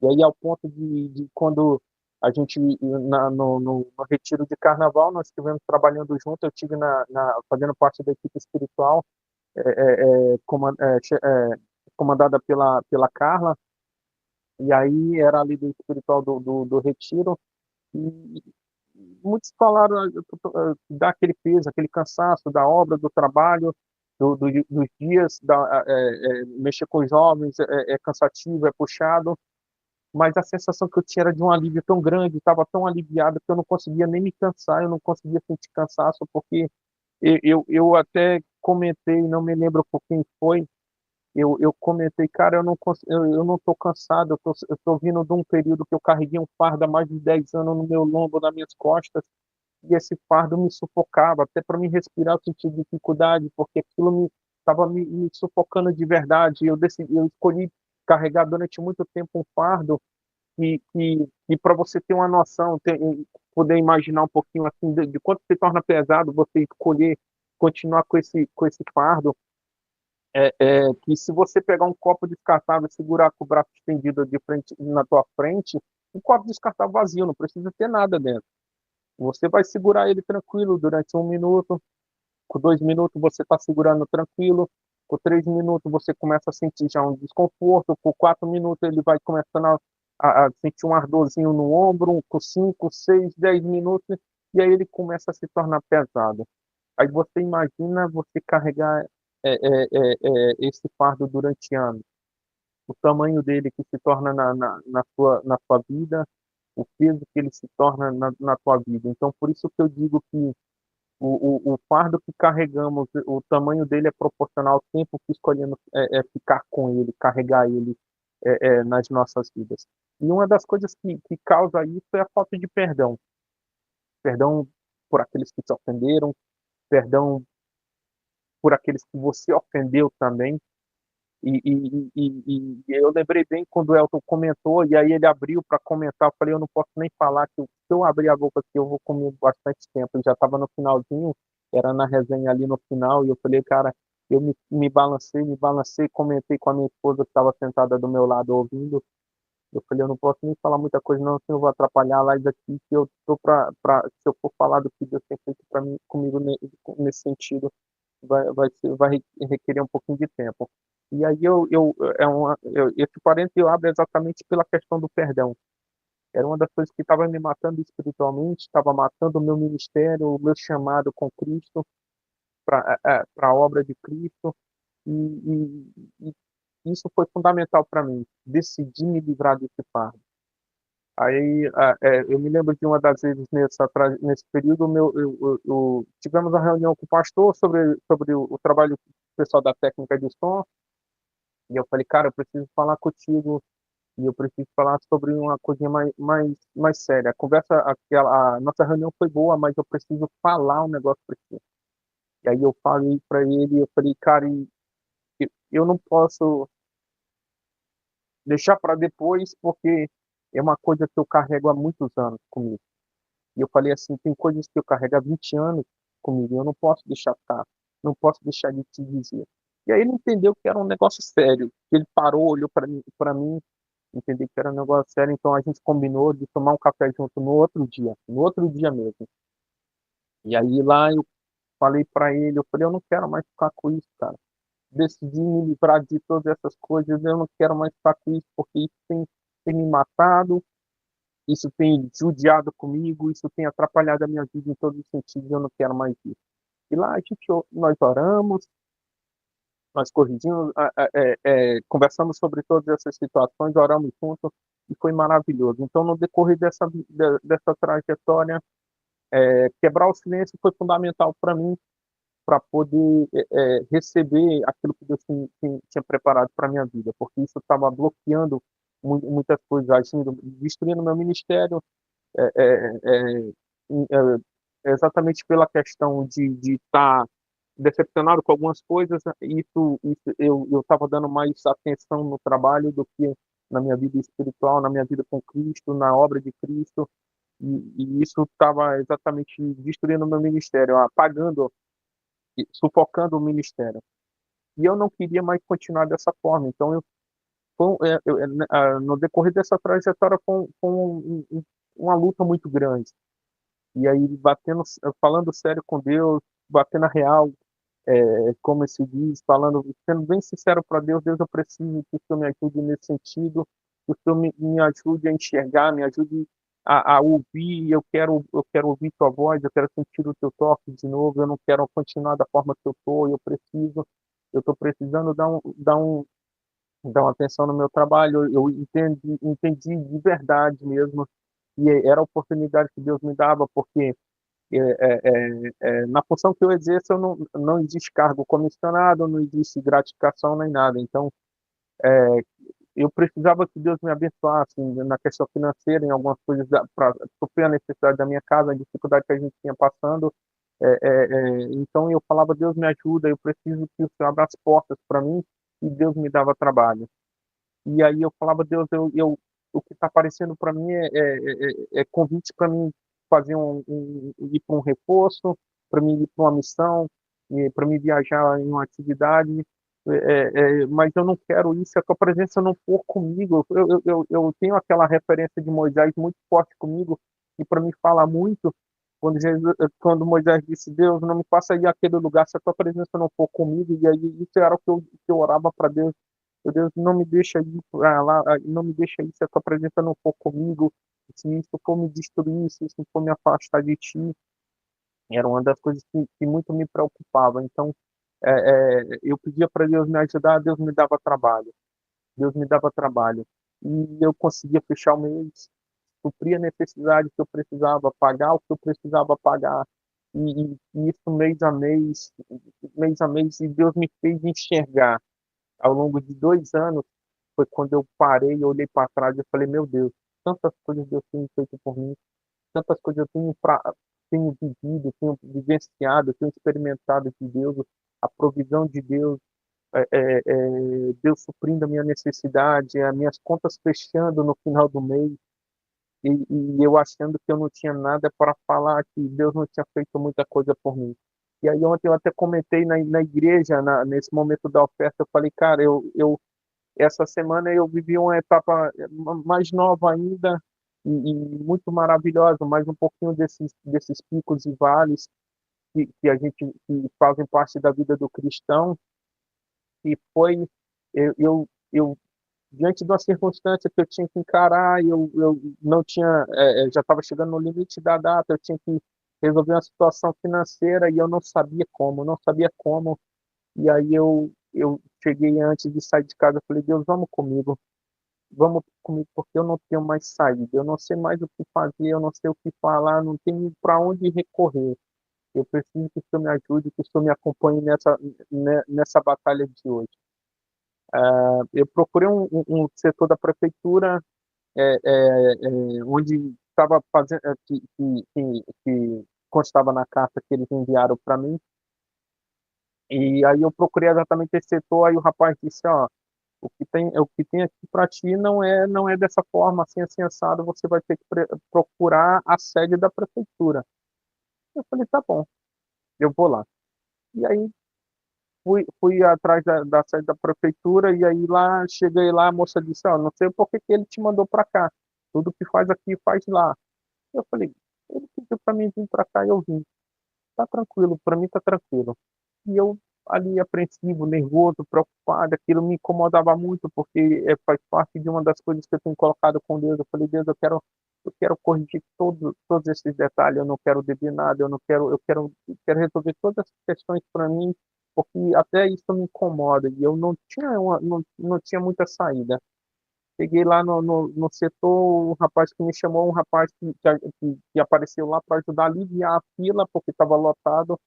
E aí, ao ponto de quando a gente, no retiro de carnaval, nós estivemos trabalhando junto, eu estive fazendo parte da equipe espiritual, comandada pela Carla, e aí era ali do espiritual do retiro, e muitos falaram dá aquele peso, aquele cansaço da obra, do trabalho, dos dias, mexer com os jovens é cansativo, é puxado, mas a sensação que eu tinha era de um alívio tão grande, estava tão aliviado que eu não conseguia nem me cansar, eu não conseguia sentir cansaço, porque eu até comentei, não me lembro por quem foi, eu comentei, cara, eu não estou cansado, eu tô vindo de um período que eu carreguei um fardo há mais de 10 anos no meu lombo, nas minhas costas, e esse fardo me sufocava, até para me respirar eu sentia dificuldade, porque aquilo estava me sufocando de verdade. Eu escolhi carregar durante muito tempo um fardo, e para você ter uma noção, poder imaginar um pouquinho assim de quanto se torna pesado você escolher continuar com esse fardo, que se você pegar um copo descartável e segurar com o braço estendido de frente na tua frente, um copo descartável vazio, não precisa ter nada dentro. Você vai segurar ele tranquilo durante 1 minuto, com 2 minutos você está segurando tranquilo, Com 3 minutos você começa a sentir já um desconforto, com 4 minutos ele vai começando a sentir um ardorzinho no ombro, com 5, 6, 10 minutos, e aí ele começa a se tornar pesado. Aí você imagina você carregar esse fardo durante anos, o tamanho dele que se torna na sua vida, o peso que ele se torna na tua vida. Então, por isso que eu digo que o fardo que carregamos, o tamanho dele é proporcional ao tempo que escolhemos ficar com ele, carregar ele nas nossas vidas. E uma das coisas que causa isso é a falta de perdão. Perdão por aqueles que te ofenderam, perdão por aqueles que você ofendeu também. E eu lembrei bem quando o Elton comentou, e aí ele abriu para comentar. Eu falei, eu não posso nem falar que se eu abrir a boca aqui, eu vou comer bastante tempo. Eu já estava no finalzinho, era na resenha ali no final, e eu falei, cara, eu me balancei, comentei com a minha esposa que estava sentada do meu lado ouvindo. Eu falei, eu não posso nem falar muita coisa, não, senão eu vou atrapalhar a live aqui, que eu tô se eu for falar do que Deus tem feito para mim, comigo nesse sentido, vai requerer um pouquinho de tempo. E aí esse parênteses eu abro exatamente pela questão do perdão. Era uma das coisas que estava me matando espiritualmente, estava matando o meu ministério, o meu chamado com Cristo, para a obra de Cristo, e isso foi fundamental para mim, decidir me livrar desse fardo. Aí eu me lembro de uma das vezes nesse período, tivemos uma reunião com o pastor sobre o trabalho pessoal da técnica de som, e eu falei, cara, eu preciso falar contigo, e eu preciso falar sobre uma coisinha mais séria. A nossa reunião foi boa, mas eu preciso falar um negócio para ti. E aí eu falei para ele, eu falei, cara, eu não posso deixar para depois, porque é uma coisa que eu carrego há muitos anos comigo. E eu falei assim, tem coisas que eu carrego há 20 anos comigo, eu não posso deixar ficar, não posso deixar de te dizer. E aí ele entendeu que era um negócio sério. Ele parou, olhou para mim, entendeu que era um negócio sério, então a gente combinou de tomar um café junto no outro dia mesmo. E aí lá eu falei para ele, eu falei, eu não quero mais ficar com isso, cara. Decidi me livrar de todas essas coisas, eu não quero mais ficar com isso, porque isso tem me matado, isso tem judiado comigo, isso tem atrapalhado a minha vida em todos os sentidos, eu não quero mais isso. E lá nós oramos, nós corrigimos, conversamos sobre todas essas situações, oramos juntos e foi maravilhoso. Então, no decorrer dessa trajetória, quebrar o silêncio foi fundamental para mim, para poder receber aquilo que Deus tinha preparado para a minha vida, porque isso estava bloqueando muitas coisas, agindo, destruindo meu ministério, é, é, é, exatamente pela questão de estar decepcionado com algumas coisas. Isso eu estava dando mais atenção no trabalho do que na minha vida espiritual, na minha vida com Cristo, na obra de Cristo, e isso estava exatamente destruindo o meu ministério, apagando, sufocando o ministério. E eu não queria mais continuar dessa forma. Então, no decorrer dessa trajetória, uma luta muito grande. E aí, falando sério com Deus, batendo a real, como se diz, sendo bem sincero para Deus, Deus, eu preciso que o Senhor me ajude nesse sentido, que o Senhor me ajude a enxergar, me ajude a ouvir, eu quero ouvir tua voz, eu quero sentir o teu toque de novo, eu não quero continuar da forma que eu estou, eu estou precisando dar uma atenção no meu trabalho, eu entendi de verdade mesmo, e era a oportunidade que Deus me dava, porque na função que eu exerço, não existe cargo comissionado, não existe gratificação nem nada. Então, eu precisava que Deus me abençoasse na questão financeira, em algumas coisas, para suprir a necessidade da minha casa, a dificuldade que a gente tinha passando. Então, eu falava, Deus me ajuda, eu preciso que o Senhor abra as portas para mim, e Deus me dava trabalho. E aí eu falava, Deus, o que está aparecendo para mim é convite para mim fazer ir para um reforço, para mim ir para uma missão, para mim viajar em uma atividade, mas eu não quero isso, é que a presença não for comigo. Eu tenho aquela referência de Moisés muito forte comigo, e para mim fala muito, Quando Moisés disse, Deus, não me faça ir àquele lugar se a tua presença não for comigo, e aí isso era o que eu orava para Deus. Meu Deus, não me deixa ir pra lá, não me deixa ir se a tua presença não for comigo, se isso for me destruir, se isso for me afastar de ti. Era uma das coisas que muito me preocupava. Então, eu pedia para Deus me ajudar, Deus me dava trabalho. Deus me dava trabalho. E eu conseguia fechar o mês, suprir a necessidade que eu precisava, pagar o que eu precisava pagar. E isso mês a mês, e Deus me fez enxergar. Ao longo de 2 anos, foi quando eu parei, olhei para trás e falei, meu Deus, tantas coisas Deus tem feito por mim, tantas coisas eu tenho vivido, tenho vivenciado, tenho experimentado de Deus, a provisão de Deus, Deus suprindo a minha necessidade, as minhas contas fechando no final do mês, e eu achando que eu não tinha nada para falar, que Deus não tinha feito muita coisa por mim. E aí ontem eu até comentei na igreja, nesse momento da oferta, eu falei, cara, essa semana eu vivi uma etapa mais nova ainda e muito maravilhosa, mais um pouquinho desses picos e vales que fazem parte da vida do cristão, e foi eu diante de uma circunstância que eu tinha que encarar, eu não tinha, já estava chegando no limite da data, eu tinha que resolver uma situação financeira e eu não sabia como, e aí eu cheguei antes de sair de casa, eu falei, Deus, vamos comigo, porque eu não tenho mais saída, eu não sei mais o que fazer, eu não sei o que falar, não tenho para onde recorrer. Eu preciso que o Senhor me ajude, que o Senhor me acompanhe nessa batalha de hoje. Eu procurei um setor da prefeitura onde estava fazendo, que constava na carta que eles enviaram para mim, e aí eu procurei exatamente esse setor, aí o rapaz disse, ó, o que tem aqui para ti não é dessa forma, assim assado, você vai ter que procurar a sede da prefeitura. Eu falei, tá bom, eu vou lá. E aí fui atrás da sede da prefeitura, e aí lá, cheguei lá, a moça disse, ó, não sei por que que ele te mandou para cá, tudo que faz aqui, faz lá. Eu falei, ele pediu para mim vir para cá e eu vim. Tá tranquilo, para mim tá tranquilo. E eu ali apreensivo, nervoso, preocupado, aquilo me incomodava muito, porque faz parte de uma das coisas que eu tenho colocado com Deus. Eu falei, Deus, eu quero corrigir todos esses detalhes, eu não quero dever nada, eu não quero, eu quero resolver todas as questões para mim, porque até isso me incomoda, e eu não tinha muita saída. Cheguei lá no setor, o rapaz que me chamou, um rapaz que apareceu lá para ajudar a aliviar a fila, porque estava lotado,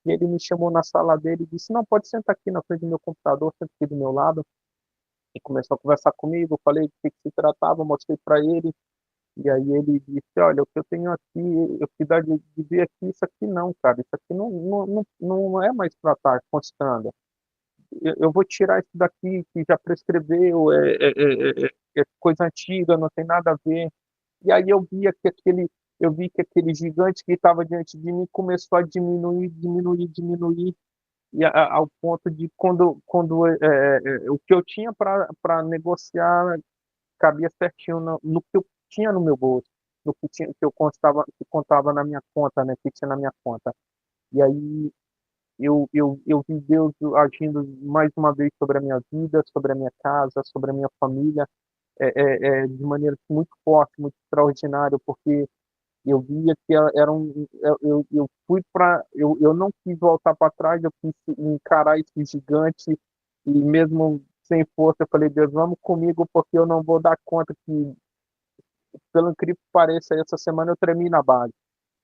e ele me chamou na sala dele e disse, não, pode sentar aqui na frente do meu computador, senta aqui do meu lado, e começou a conversar comigo, eu falei do que se tratava, mostrei para ele, e aí ele disse, olha, o que eu tenho aqui, eu cuidar de ver aqui, isso aqui não, cara, isso aqui não é mais para estar constando. Eu vou tirar isso daqui que já prescreveu, é coisa antiga, não tem nada a ver. E aí eu vi que aquele gigante que estava diante de mim começou a diminuir, diminuir, diminuir, e ao ponto de quando o que eu tinha para negociar cabia certinho no que eu tinha no meu bolso, no que tinha, que contava na minha conta, né, que tinha na minha conta. E aí eu vi Deus agindo mais uma vez sobre a minha vida, sobre a minha casa, sobre a minha família, de maneira muito forte, muito extraordinária, porque eu via que era eu fui para, eu não quis voltar para trás, eu quis encarar esse gigante, e mesmo sem força, eu falei, Deus, vamos comigo, porque eu não vou dar conta que, pelo incrível que pareça, essa semana eu tremi na base.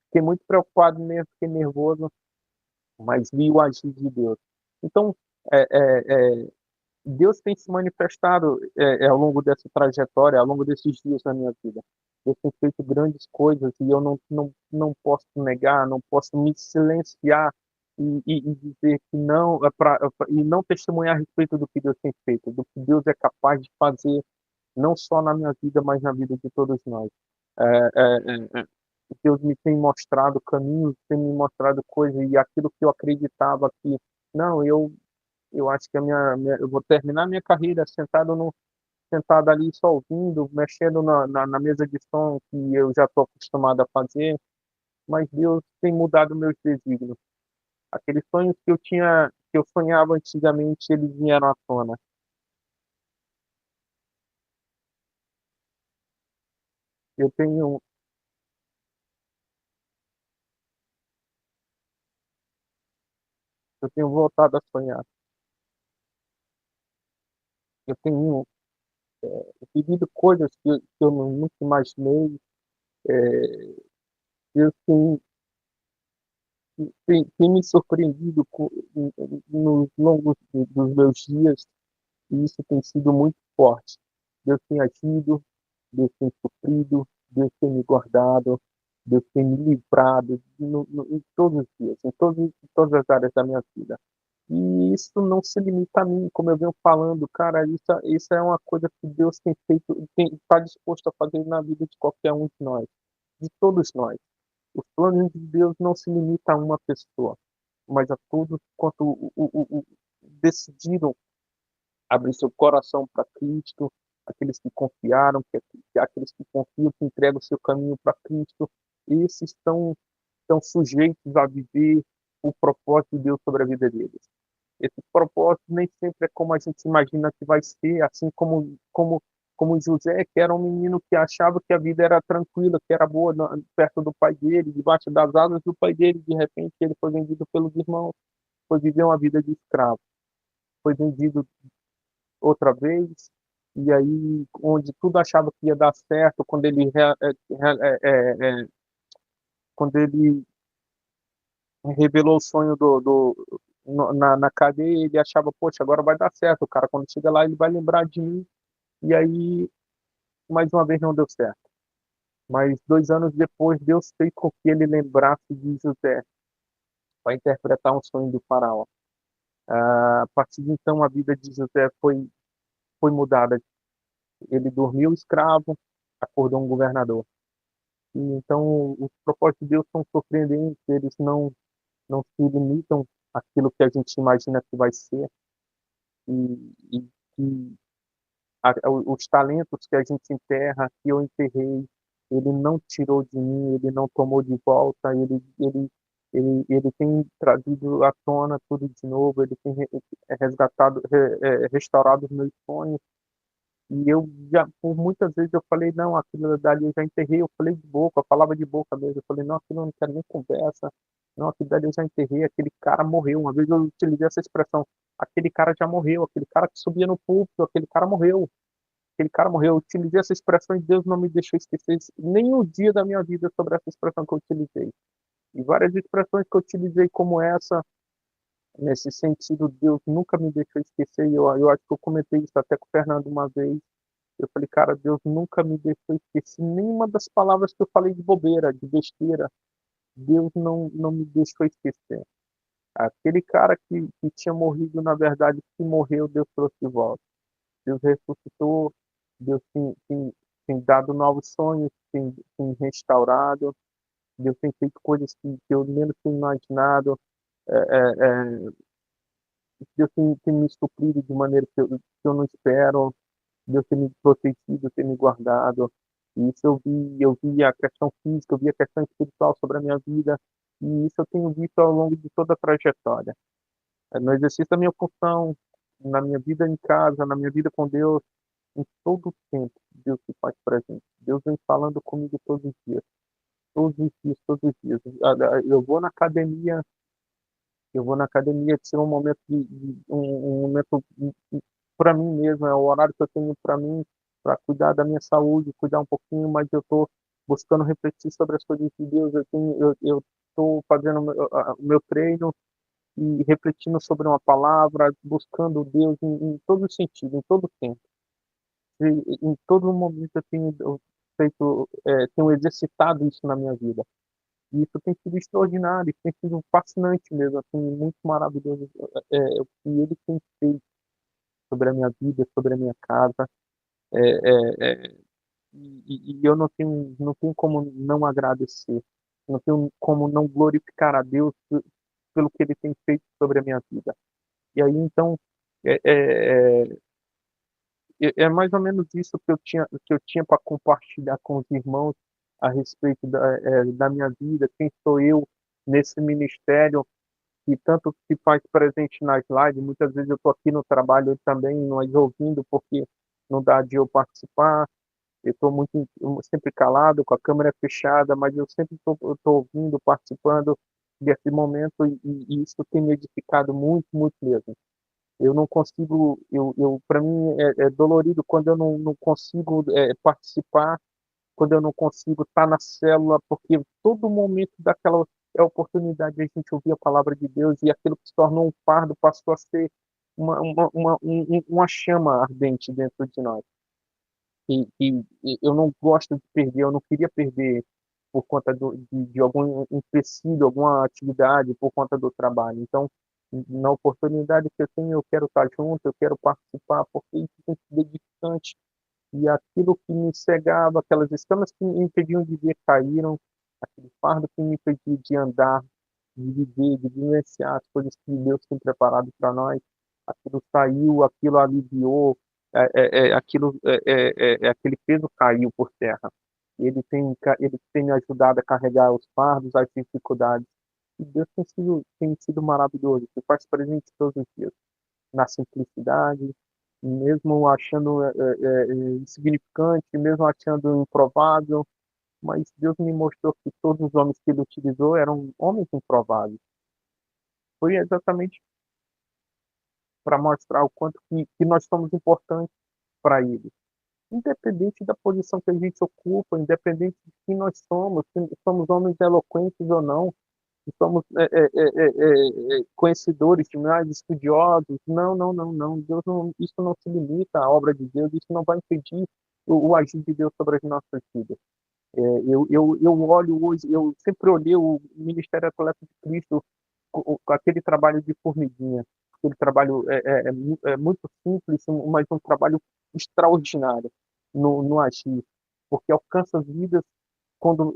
Fiquei muito preocupado mesmo, fiquei nervoso, mas vi o agir de Deus. Então, é, é, é, Deus tem se manifestado ao longo dessa trajetória, ao longo desses dias na minha vida. Deus tem feito grandes coisas e eu não posso negar, não posso me silenciar e dizer que não, e não testemunhar a respeito do que Deus tem feito, do que Deus é capaz de fazer, não só na minha vida, mas na vida de todos nós. É, Deus me tem mostrado caminhos, tem me mostrado coisas, e aquilo que eu acreditava que, não, eu acho que eu vou terminar minha carreira sentado ali só ouvindo, mexendo na mesa de som que eu já estou acostumado a fazer. mas Deus tem mudado meus desígnios. Aqueles sonhos que eu sonhava antigamente, eles vieram à tona. Eu tenho, eu tenho voltado a sonhar. Eu tenho vivido coisas que eu nunca imaginei. Deus tem me surpreendido nos longos dos meus dias, e isso tem sido muito forte. Deus tem agido, Deus tem suprido, Deus tem me guardado, Deus tem me livrado em todos os dias, em todas as áreas da minha vida. E isso não se limita a mim, como eu venho falando, cara, isso é uma coisa que Deus tem feito, está disposto a fazer na vida de qualquer um de nós, de todos nós. Os planos de Deus não se limitam a uma pessoa, mas a todos quanto decidiram abrir seu coração para Cristo, aqueles que confiaram, aqueles que confiam, que entregam o seu caminho para Cristo, esses estão sujeitos a viver o propósito de Deus sobre a vida deles. Esse propósito nem sempre é como a gente imagina que vai ser, assim como José, que era um menino que achava que a vida era tranquila, que era boa perto do pai dele, debaixo das asas do pai dele, de repente ele foi vendido pelos irmãos, foi viver uma vida de escravo, foi vendido outra vez, e aí onde tudo achava que ia dar certo, quando ele revelou o sonho na cadeia, ele achava, poxa, agora vai dar certo, o cara quando chega lá ele vai lembrar de mim, e aí mais uma vez não deu certo. Mas 2 anos depois, Deus fez com que ele lembrasse de José para interpretar um sonho do faraó. A partir de então, a vida de José foi mudada. Ele dormiu escravo, acordou um governador. E então, os propósitos de Deus são surpreendentes, eles não se limitam àquilo que a gente imagina que vai ser. E que os talentos que a gente enterra, que eu enterrei, ele não tirou de mim, ele não tomou de volta, ele tem trazido à tona tudo de novo, ele tem resgatado, restaurado os meus sonhos. E eu já, por muitas vezes eu falei, não, aquilo dali eu já enterrei, eu falei de boca, eu falava de boca mesmo, eu falei, não, aquilo eu não quero nem conversa, não, aquilo dali eu já enterrei, aquele cara morreu. Uma vez eu utilizei essa expressão, aquele cara já morreu, aquele cara que subia no púlpito, aquele cara morreu. Aquele cara morreu. Eu utilizei essa expressão e Deus não me deixou esquecer nenhum dia da minha vida sobre essa expressão que eu utilizei. E várias expressões que eu utilizei como essa, nesse sentido, Deus nunca me deixou esquecer. E eu acho que eu comentei isso até com o Fernando uma vez. Eu falei, cara, Deus nunca me deixou esquecer nenhuma das palavras que eu falei de bobeira, de besteira. Deus não me deixou esquecer. Aquele cara que tinha morrido, na verdade, que morreu, Deus trouxe de volta. Deus ressuscitou, Deus tem dado novos sonhos, tem restaurado, Deus tem feito coisas que eu menos tinha imaginado, é, é, Deus tem me suprido de maneira que eu não espero, Deus tem me protegido, tem me guardado. E isso eu vi a questão física, eu vi a questão espiritual sobre a minha vida, e isso eu tenho visto ao longo de toda a trajetória. No exercício da minha função, na minha vida em casa, na minha vida com Deus, em todo o tempo, Deus se faz presente. Deus vem falando comigo todos os dias. Todos os dias, todos os dias. Eu vou na academia, tiro um momento um momento para mim mesmo, é o horário que eu tenho para mim, para cuidar da minha saúde, cuidar um pouquinho, mas eu estou buscando refletir sobre as coisas de Deus. Eu estou fazendo o meu treino e refletindo sobre uma palavra, buscando Deus em todo sentido, em todo tempo. Em todo momento eu tenho feito, tenho exercitado isso na minha vida. E isso tem sido extraordinário, tem sido fascinante mesmo, assim, muito maravilhoso, o que ele tem feito sobre a minha vida, sobre a minha casa. É, e eu não tenho como não agradecer, não tenho como não glorificar a Deus pelo que ele tem feito sobre a minha vida. E aí, então, é, é, é, é mais ou menos isso que eu tinha para compartilhar com os irmãos. a respeito da minha vida, quem sou eu nesse ministério que tanto se faz presente nas lives. Muitas vezes eu estou aqui no trabalho também, nós ouvindo, porque não dá de eu participar. Eu estou sempre calado, com a câmera fechada, mas eu sempre estou ouvindo, participando desse momento e isso tem me edificado muito, muito mesmo. Eu não consigo, para mim é dolorido quando eu não consigo participar, quando eu não consigo estar na célula, porque todo momento daquela é a oportunidade de a gente ouvir a palavra de Deus e aquilo que se tornou um fardo passou a ser uma chama ardente dentro de nós. E eu não gosto de perder, eu não queria perder por conta de algum empecilho, alguma atividade, por conta do trabalho. Então, na oportunidade que eu tenho, eu quero estar junto, eu quero participar, porque isso tem sido edificante. E aquilo que me cegava, aquelas escamas que me impediam de ver caíram, aquele fardo que me impedia de andar, de viver, de vivenciar as coisas que Deus tem preparado para nós, aquilo saiu, aquilo aliviou, aquele peso caiu por terra. Ele tem me ajudado a carregar os fardos, as dificuldades. E Deus tem sido maravilhoso, se faz presente todos os dias, na simplicidade, mesmo achando insignificante, mesmo achando improvável, mas Deus me mostrou que todos os homens que ele utilizou eram homens improváveis. Foi exatamente para mostrar o quanto que nós somos importantes para ele. Independente da posição que a gente ocupa, independente de quem nós somos, se somos homens eloquentes ou não, se somos conhecedores demais, estudiosos, não, Deus não, isso não se limita à obra de Deus, isso não vai impedir o agir de Deus sobre as nossas vidas. Eu olho hoje, eu sempre olhei o Ministério Atleta de Cristo com aquele trabalho de formiguinha, aquele trabalho muito simples, mas um trabalho extraordinário no agir, porque alcança vidas quando,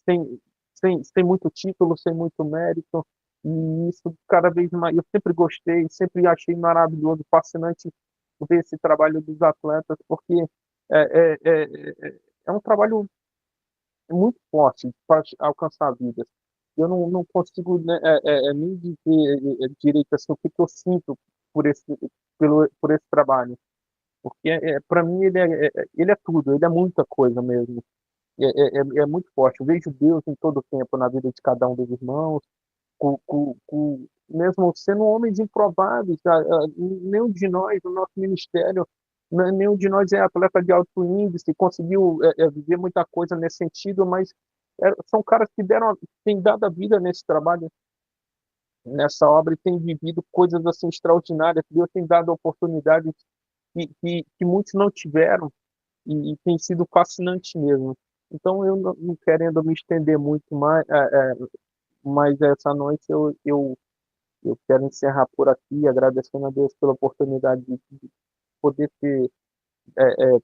sem muito título, sem muito mérito, e isso cada vez mais, eu sempre gostei, sempre achei maravilhoso, fascinante ver esse trabalho dos atletas, porque é, é, é, é um trabalho muito forte para alcançar vidas. Eu não consigo, né, nem dizer direito assim, o que eu sinto por por esse trabalho, porque para mim ele é tudo, ele é muita coisa mesmo. É muito forte. Eu vejo Deus em todo o tempo na vida de cada um dos irmãos, mesmo sendo homens improváveis, nenhum de nós, no nosso ministério, nenhum de nós é atleta de alto índice, conseguiu viver muita coisa nesse sentido, mas são caras que têm dado a vida nesse trabalho, nessa obra, e têm vivido coisas assim extraordinárias. Deus tem dado oportunidades que muitos não tiveram, e tem sido fascinante mesmo. Então, eu não querendo me estender muito mais, mas essa noite eu quero encerrar por aqui, agradecendo a Deus pela oportunidade de poder ter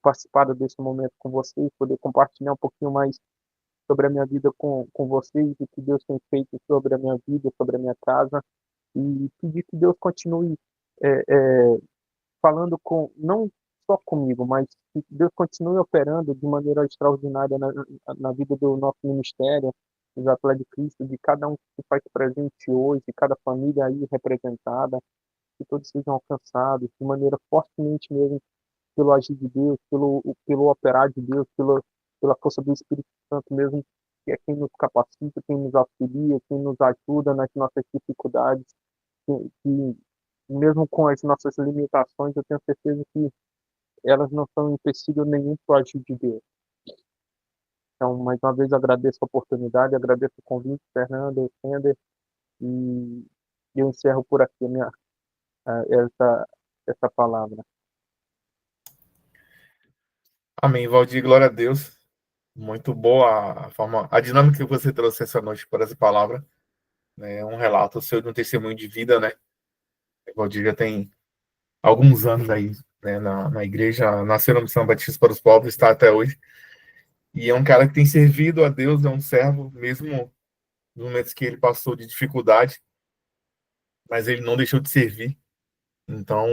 participado desse momento com vocês, poder compartilhar um pouquinho mais sobre a minha vida com vocês, o que Deus tem feito sobre a minha vida, sobre a minha casa, e pedir que Deus continue é, é, falando não só comigo, mas que Deus continue operando de maneira extraordinária na vida do nosso ministério, dos atletas de Cristo, de cada um que faz presente hoje, de cada família aí representada, que todos sejam alcançados de maneira fortemente mesmo pelo agir de Deus, pelo operar de Deus, pela força do Espírito Santo mesmo, que é quem nos capacita, quem nos auxilia, quem nos ajuda nas nossas dificuldades, que mesmo com as nossas limitações, eu tenho certeza que elas não são empecilho nenhum para o agir de Deus. Então, mais uma vez, agradeço a oportunidade, agradeço o convite, Fernando, Sender, e eu encerro por aqui essa palavra. Amém, Valdir, glória a Deus. Muito boa a dinâmica que você trouxe essa noite por essa palavra. É um relato seu de um testemunho de vida, né? O Valdir já tem alguns anos aí, né, na igreja, nasceu na Missão Batista para os Pobres, está até hoje. E é um cara que tem servido a Deus, é um servo, mesmo nos momentos que ele passou de dificuldade, mas ele não deixou de servir. Então,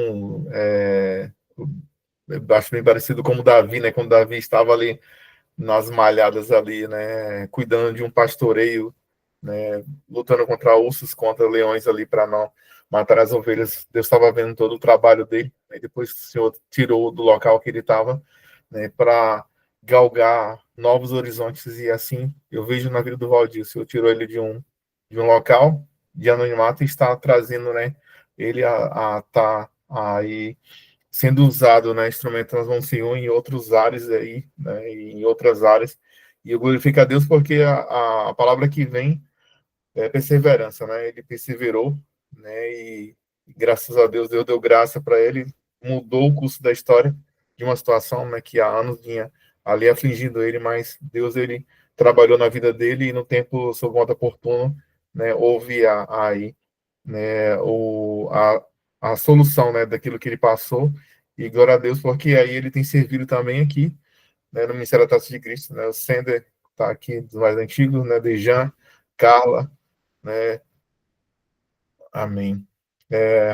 eu acho bem parecido com o Davi, né? Quando Davi estava ali nas malhadas ali, né, cuidando de um pastoreio, né, lutando contra ursos, contra leões ali para não matar as ovelhas. Deus estava vendo todo o trabalho dele, e depois o Senhor tirou do local que ele estava, né, para galgar novos horizontes, e assim eu vejo na vida do Valdir. O Senhor tirou ele de um local de anonimato e está trazendo, né, ele a tá aí sendo usado, né, instrumento nas mãos do Senhor em outros áreas aí, né, em outras áreas. E eu glorifico a Deus porque a palavra que vem é perseverança, né? Ele perseverou, né? E graças a Deus, Deus deu graça para ele, mudou o curso da história de uma situação, né, que há anos vinha ali afligindo ele, mas Deus, ele trabalhou na vida dele e no tempo, sob modo oportuno, né, houve aí, né, a solução, né, daquilo que ele passou. E glória a Deus, porque aí ele tem servido também aqui, né, no Ministério da Taça de Cristo, né? O Sender está aqui, dos mais antigos, né? Dejan, Carla, né? Amém.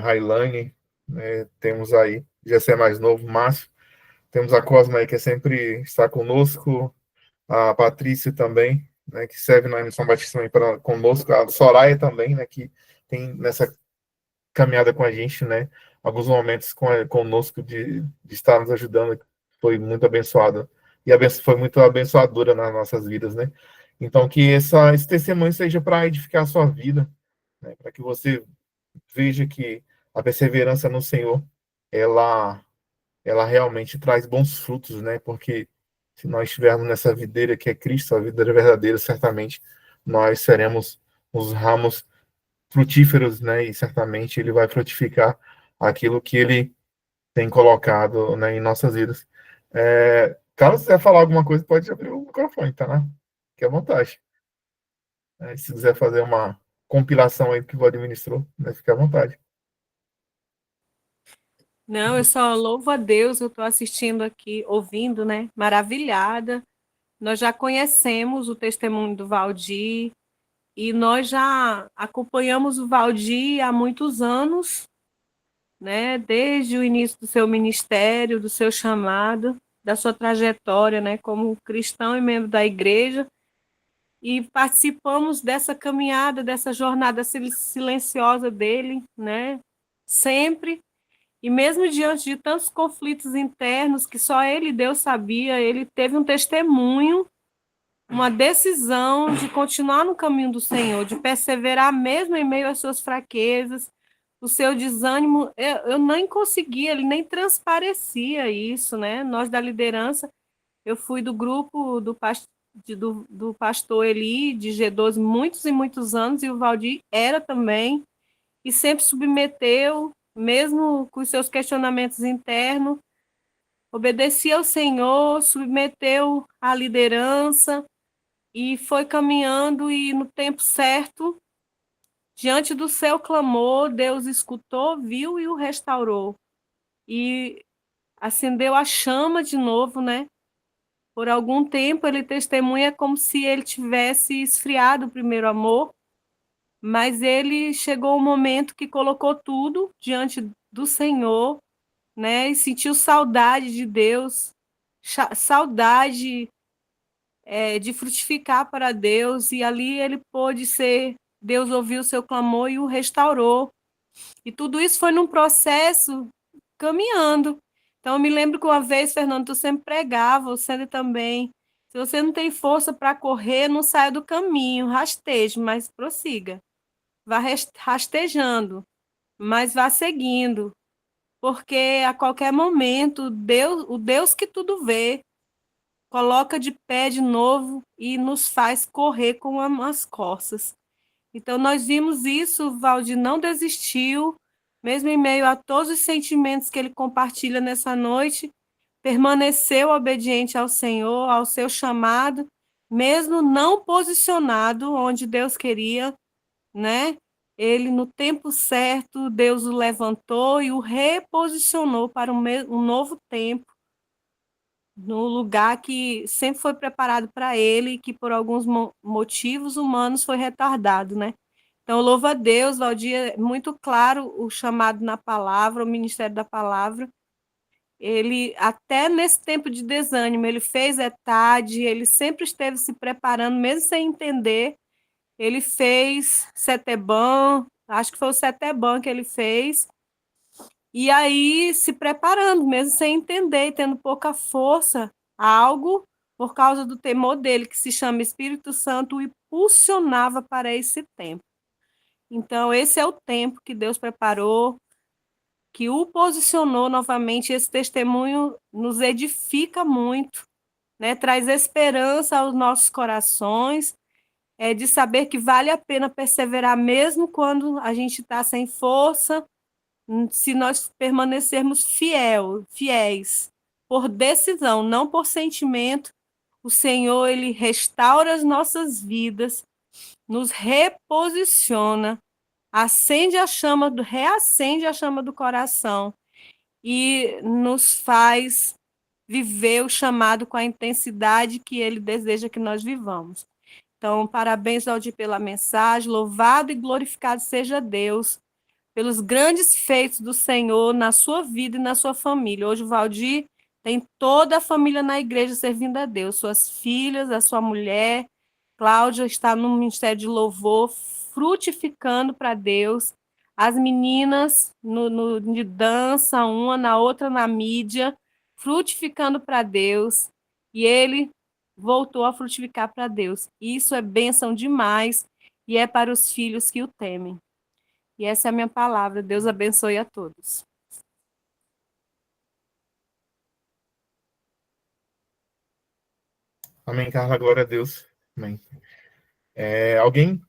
Railane, né? Temos aí, já é mais novo, Márcio. Temos a Cosma aí, que sempre está conosco, a Patrícia também, né? Que serve na Missão Batista também conosco, a Soraya também, né? Que tem nessa caminhada com a gente, né? Alguns momentos conosco de estar nos ajudando, foi muito abençoada. E foi muito abençoadora nas nossas vidas, né? Então, que esse testemunho seja para edificar a sua vida, né? Para que você veja que a perseverança no Senhor, ela, ela realmente traz bons frutos, né? Porque se nós estivermos nessa videira que é Cristo, a videira verdadeira, certamente nós seremos os ramos frutíferos, né? E certamente ele vai frutificar aquilo que ele tem colocado, né, em nossas vidas. Caso você quiser falar alguma coisa, pode abrir o microfone, tá, né? Fique à vontade. Se quiser fazer uma compilação aí do que o administrou, né, fique à vontade. Não, eu só louvo a Deus, eu estou assistindo aqui, ouvindo, né? Maravilhada. Nós já conhecemos o testemunho do Valdir e nós já acompanhamos o Valdir há muitos anos, né? Desde o início do seu ministério, do seu chamado, da sua trajetória, né? Como cristão e membro da igreja. E participamos dessa caminhada, dessa jornada silenciosa dele, né? Sempre. E mesmo diante de tantos conflitos internos que só ele e Deus sabia, ele teve um testemunho, uma decisão de continuar no caminho do Senhor, de perseverar mesmo em meio às suas fraquezas, o seu desânimo. Eu nem conseguia, ele nem transparecia isso, né? Nós da liderança, eu fui do grupo do pastor Eli, de G12, muitos e muitos anos, e o Valdir era também, e sempre submeteu, mesmo com os seus questionamentos internos, obedecia ao Senhor, submeteu à liderança e foi caminhando, e no tempo certo, diante do seu clamor, Deus escutou, viu e o restaurou. E acendeu a chama de novo, né? Por algum tempo ele testemunha como se ele tivesse esfriado o primeiro amor, mas ele chegou um momento que colocou tudo diante do Senhor, né? E sentiu saudade de Deus, saudade de frutificar para Deus, e ali ele pôde ser, Deus ouviu o seu clamor e o restaurou. E tudo isso foi num processo caminhando. Então, eu me lembro que uma vez, Fernando, tu sempre pregava, você também. Se você não tem força para correr, não saia do caminho, rasteje, mas prossiga. Vá rastejando, mas vá seguindo, porque a qualquer momento, Deus, o Deus que tudo vê, coloca de pé de novo e nos faz correr com as costas. Então, nós vimos isso, o Valdir não desistiu, mesmo em meio a todos os sentimentos que ele compartilha nessa noite, permaneceu obediente ao Senhor, ao seu chamado, mesmo não posicionado onde Deus queria, né? Ele, no tempo certo, Deus o levantou e o reposicionou para um novo tempo, no lugar que sempre foi preparado para ele e que, por alguns motivos humanos, foi retardado, né? Então, louvo a Deus, Valdir, é muito claro o chamado na palavra, o ministério da palavra, ele, até nesse tempo de desânimo, ele fez ETAD, ele sempre esteve se preparando, mesmo sem entender. Ele fez CETEBAN, acho que foi o CETEBAN que ele fez, e aí se preparando, mesmo sem entender, tendo pouca força, algo por causa do temor dele, que se chama Espírito Santo, o impulsionava para esse tempo. Então, esse é o tempo que Deus preparou, que o posicionou novamente. Esse testemunho nos edifica muito, né? Traz esperança aos nossos corações, de saber que vale a pena perseverar mesmo quando a gente está sem força, se nós permanecermos fiéis, por decisão, não por sentimento. O Senhor, ele restaura as nossas vidas, nos reposiciona, reacende a chama do coração e nos faz viver o chamado com a intensidade que ele deseja que nós vivamos. Então, parabéns, Valdir, pela mensagem. Louvado e glorificado seja Deus pelos grandes feitos do Senhor na sua vida e na sua família. Hoje o Valdir tem toda a família na igreja servindo a Deus, suas filhas, a sua mulher. Cláudia está no ministério de louvor, frutificando para Deus. As meninas de dança, uma na outra na mídia, frutificando para Deus. E ele voltou a frutificar para Deus. Isso é bênção demais e é para os filhos que o temem. E essa é a minha palavra. Deus abençoe a todos. Amém, Carla, glória a Deus. Amém. Alguém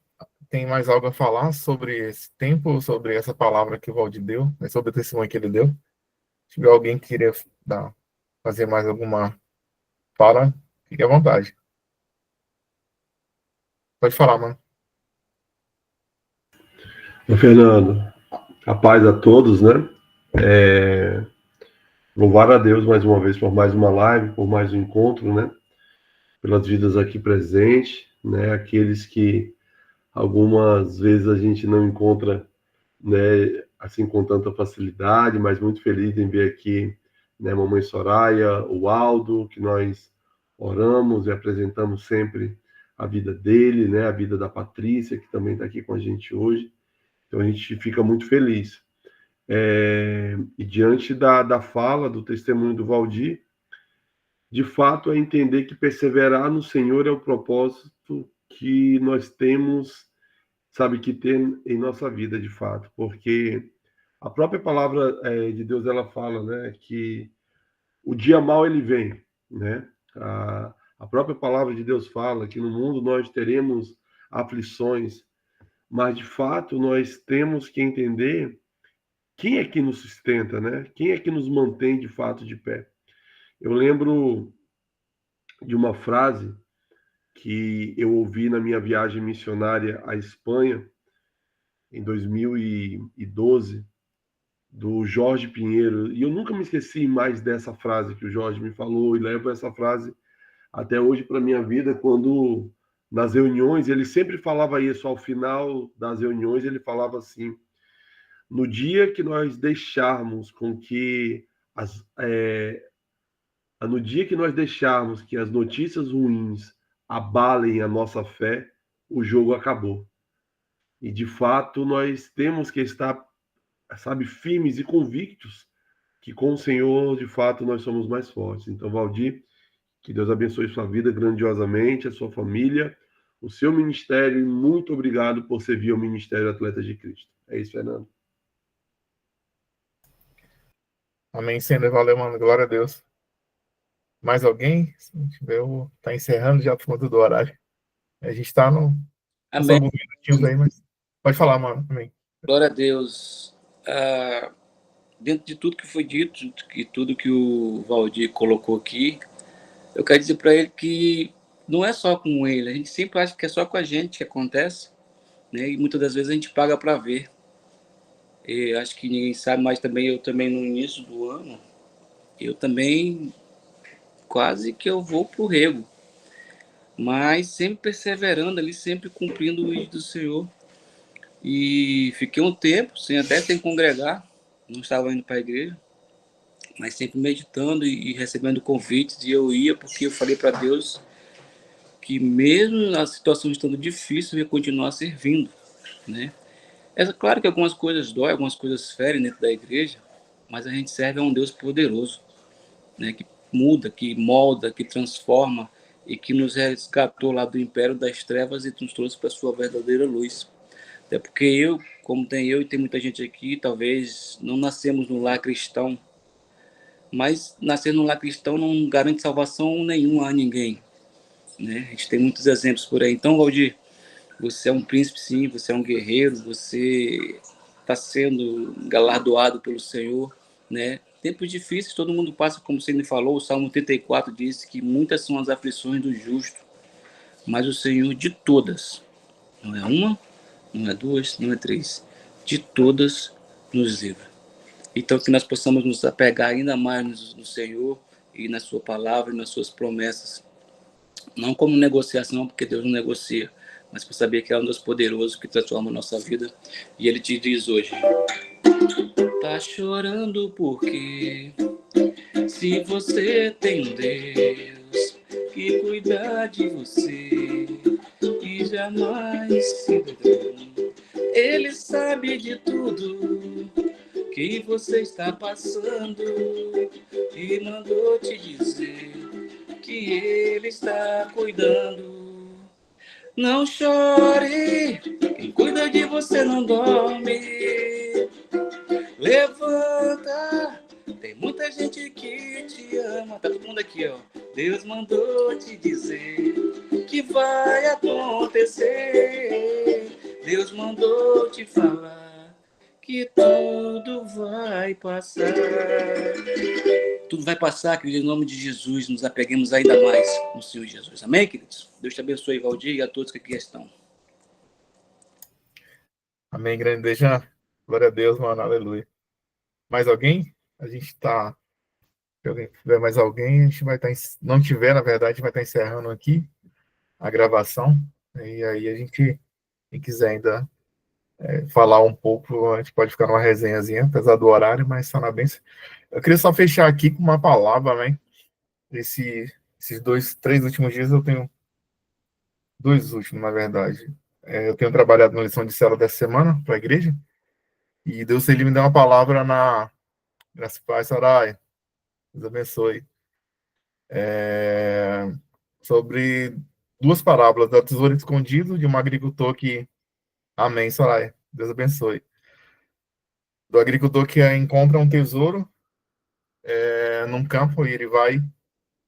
tem mais algo a falar sobre esse tempo, sobre essa palavra que o Valdir deu, sobre o testemunho que ele deu? Se tiver alguém que queria fazer mais alguma fala, fique à vontade. Pode falar, mano. Fernando, a paz a todos, né? Louvar a Deus mais uma vez por mais uma live, por mais um encontro, né? Pelas vidas aqui presentes, né? Aqueles que algumas vezes a gente não encontra, né? Assim com tanta facilidade, mas muito feliz em ver aqui, né? Mamãe Soraya, o Aldo, que nós oramos e apresentamos sempre a vida dele, né? A vida da Patrícia, que também está aqui com a gente hoje. Então a gente fica muito feliz. E diante da fala, do testemunho do Valdir, de fato é entender que perseverar no Senhor é o propósito que nós temos, sabe, que ter em nossa vida, de fato. Porque a própria palavra de Deus, ela fala, né, que o dia mau ele vem, né? A própria palavra de Deus fala que no mundo nós teremos aflições, mas de fato nós temos que entender quem é que nos sustenta, né? Quem é que nos mantém de fato de pé. Eu lembro de uma frase que eu ouvi na minha viagem missionária à Espanha em 2012 do Jorge Pinheiro, e eu nunca me esqueci mais dessa frase que o Jorge me falou, e levo essa frase até hoje para minha vida. Quando nas reuniões ele sempre falava isso, ao final das reuniões ele falava assim: no dia que nós deixarmos com que no dia que nós deixarmos que as notícias ruins abalem a nossa fé, o jogo acabou. E de fato nós temos que estar, sabe, firmes e convictos que com o Senhor, de fato, nós somos mais fortes. Então, Valdir, que Deus abençoe sua vida grandiosamente, a sua família, o seu ministério, e muito obrigado por servir ao Ministério Atletas de Cristo. É isso, Fernando. Amém, Senhor. Valeu, mano. Glória a Deus. Mais alguém? Se não tiver, tá encerrando já por conta do horário. A gente está no... Amém. Alguns minutinhos aí, mas pode falar, mano. Amém. Glória a Deus. Dentro de tudo que foi dito e tudo que o Valdir colocou aqui, eu quero dizer para ele que não é só com ele. A gente sempre acha que é só com a gente que acontece, né? E muitas das vezes a gente paga para ver. E acho que ninguém sabe, mas também eu também no início do ano, eu também quase que eu vou pro rego. Mas sempre perseverando ali, sempre cumprindo o ídolo do Senhor. E fiquei um tempo sem congregar, não estava indo para a igreja. mas sempre meditando e recebendo convites, e eu ia porque eu falei para Deus que mesmo a situação estando difícil, eu ia continuar servindo, né? É claro que algumas coisas doem, algumas coisas ferem dentro da igreja, mas a gente serve a um Deus poderoso, né? Que muda, que molda, que transforma e que nos resgatou lá do império das trevas e nos trouxe para a sua verdadeira luz. Até porque eu, como tem eu e tem muita gente aqui, talvez não nascemos num lar cristão, mas nascer num lar cristão não garante salvação nenhuma a ninguém, né? A gente tem muitos exemplos por aí. Então, Valdir, você é um príncipe, sim, você é um guerreiro, você está sendo galardoado pelo Senhor, né? Tempos difíceis, todo mundo passa, como você me falou, o Salmo 34 diz que muitas são as aflições do justo, mas o Senhor de todas, não é uma, não é duas, não é três, de todas nos livra. Então, que nós possamos nos apegar ainda mais no Senhor e na sua palavra e nas suas promessas, não como negociação, porque Deus não negocia, mas por saber que é um Deus poderoso que transforma a nossa vida. E Ele te diz hoje: tá chorando porque se você tem um Deus que cuida de você e jamais se derrama, Ele sabe de tudo que você está passando e mandou te dizer que Ele está cuidando. Não chore, quem cuida de você não dorme. Levanta, tem muita gente que te ama. Tá todo mundo aqui, ó. Deus mandou te dizer que vai acontecer. Deus mandou te falar que tudo vai passar. Tudo vai passar, querido, em nome de Jesus. Nos apeguemos ainda mais no Senhor Jesus. Amém, queridos? Deus te abençoe, Valdir, e a todos que aqui estão. Amém, grande Dejan. Glória a Deus, mano. Aleluia. Mais alguém? A gente está... Se tiver mais alguém, a gente vai estar... Não tiver, na verdade, a gente vai estar encerrando aqui a gravação. E aí a gente, quem quiser ainda falar um pouco, a gente pode ficar numa resenhazinha, apesar do horário, mas está na bênção. Eu queria só fechar aqui com uma palavra, né? Esses 3 últimos dias eu tenho... 2 últimos, na verdade. Eu tenho trabalhado na lição de célula dessa semana para a igreja, e Deus, ele me deu uma palavra na... Graças a Pai, Sarai. Deus abençoe. Sobre 2 parábolas, da tesouro escondido, de um agricultor que... Amém, Sarai. Deus abençoe. Do agricultor que encontra um tesouro num campo, e ele vai,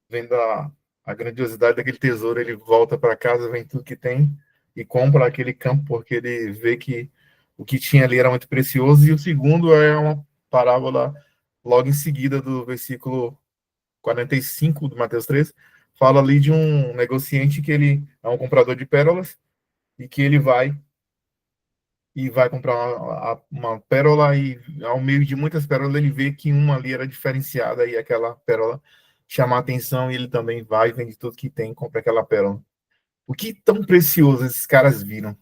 vendo a grandiosidade daquele tesouro, ele volta para casa, vem tudo que tem, e compra aquele campo, porque ele vê que o que tinha ali era muito precioso. E o segundo é uma parábola logo em seguida do versículo 45 do Mateus 3, fala ali de um negociante que ele é um comprador de pérolas, e que ele vai comprar uma pérola, e ao meio de muitas pérolas ele vê que uma ali era diferenciada, e aquela pérola chama a atenção, e ele também vai, vende tudo que tem, compra aquela pérola. O que tão precioso esses caras viram?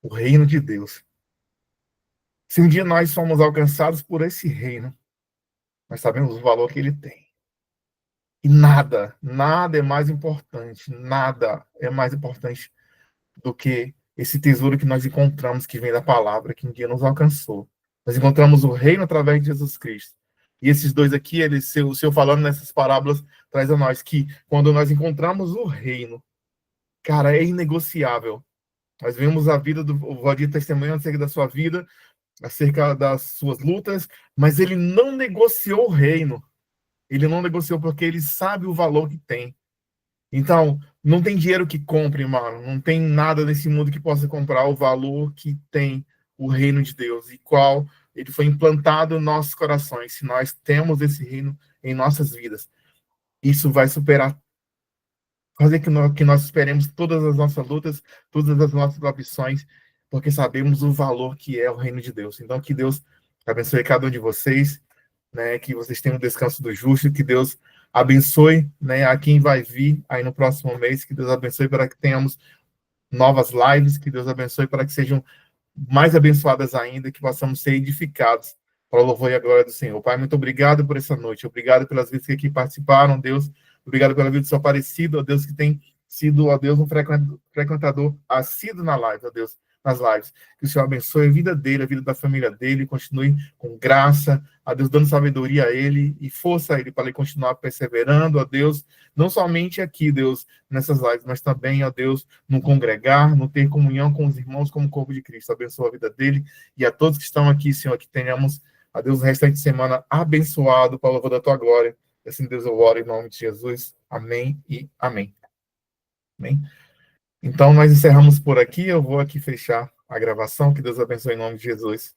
O reino de Deus. Se um dia nós somos alcançados por esse reino, nós sabemos o valor que ele tem. E nada é mais importante, nada é mais importante do que esse tesouro que nós encontramos, que vem da palavra, que um dia nos alcançou. Nós encontramos o reino através de Jesus Cristo. E esses 2 aqui, o Senhor falando nessas parábolas, traz a nós que quando nós encontramos o reino, cara, é inegociável. Nós vemos a vida do Valdir testemunhando acerca da sua vida, acerca das suas lutas, mas ele não negociou o reino. Ele não negociou porque ele sabe o valor que tem. Então, não tem dinheiro que compre, mano. Não tem nada nesse mundo que possa comprar o valor que tem o reino de Deus, e qual ele foi implantado nos nossos corações. Se nós temos esse reino em nossas vidas, isso vai superar, fazer que nós esperemos todas as nossas lutas, todas as nossas aflições, porque sabemos o valor que é o reino de Deus. Então, que Deus abençoe cada um de vocês, né? Que vocês tenham um descanso do justo, que Deus abençoe, né, a quem vai vir aí no próximo mês, que Deus abençoe para que tenhamos novas lives, que Deus abençoe para que sejam mais abençoadas ainda, que possamos ser edificados para o louvor e a glória do Senhor. Pai, muito obrigado por essa noite. Obrigado pelas vidas que aqui participaram, Deus. Obrigado pela vida do seu Aparecido, ó Deus, que tem sido, ó Deus, um frequentador assíduo na live, ó Deus, nas lives. Que o Senhor abençoe a vida dele, a vida da família dele, continue com graça, ó Deus, dando sabedoria a ele e força a ele para ele continuar perseverando, ó Deus, não somente aqui, Deus, nessas lives, mas também, ó Deus, no congregar, no ter comunhão com os irmãos como corpo de Cristo. Abençoa a vida dele e a todos que estão aqui, Senhor, que tenhamos, ó Deus, o restante de semana abençoado para o louvor da tua glória. Assim, Deus, eu oro em nome de Jesus. Amém e amém. Amém. Então, nós encerramos por aqui. Eu vou aqui fechar a gravação. Que Deus abençoe em nome de Jesus.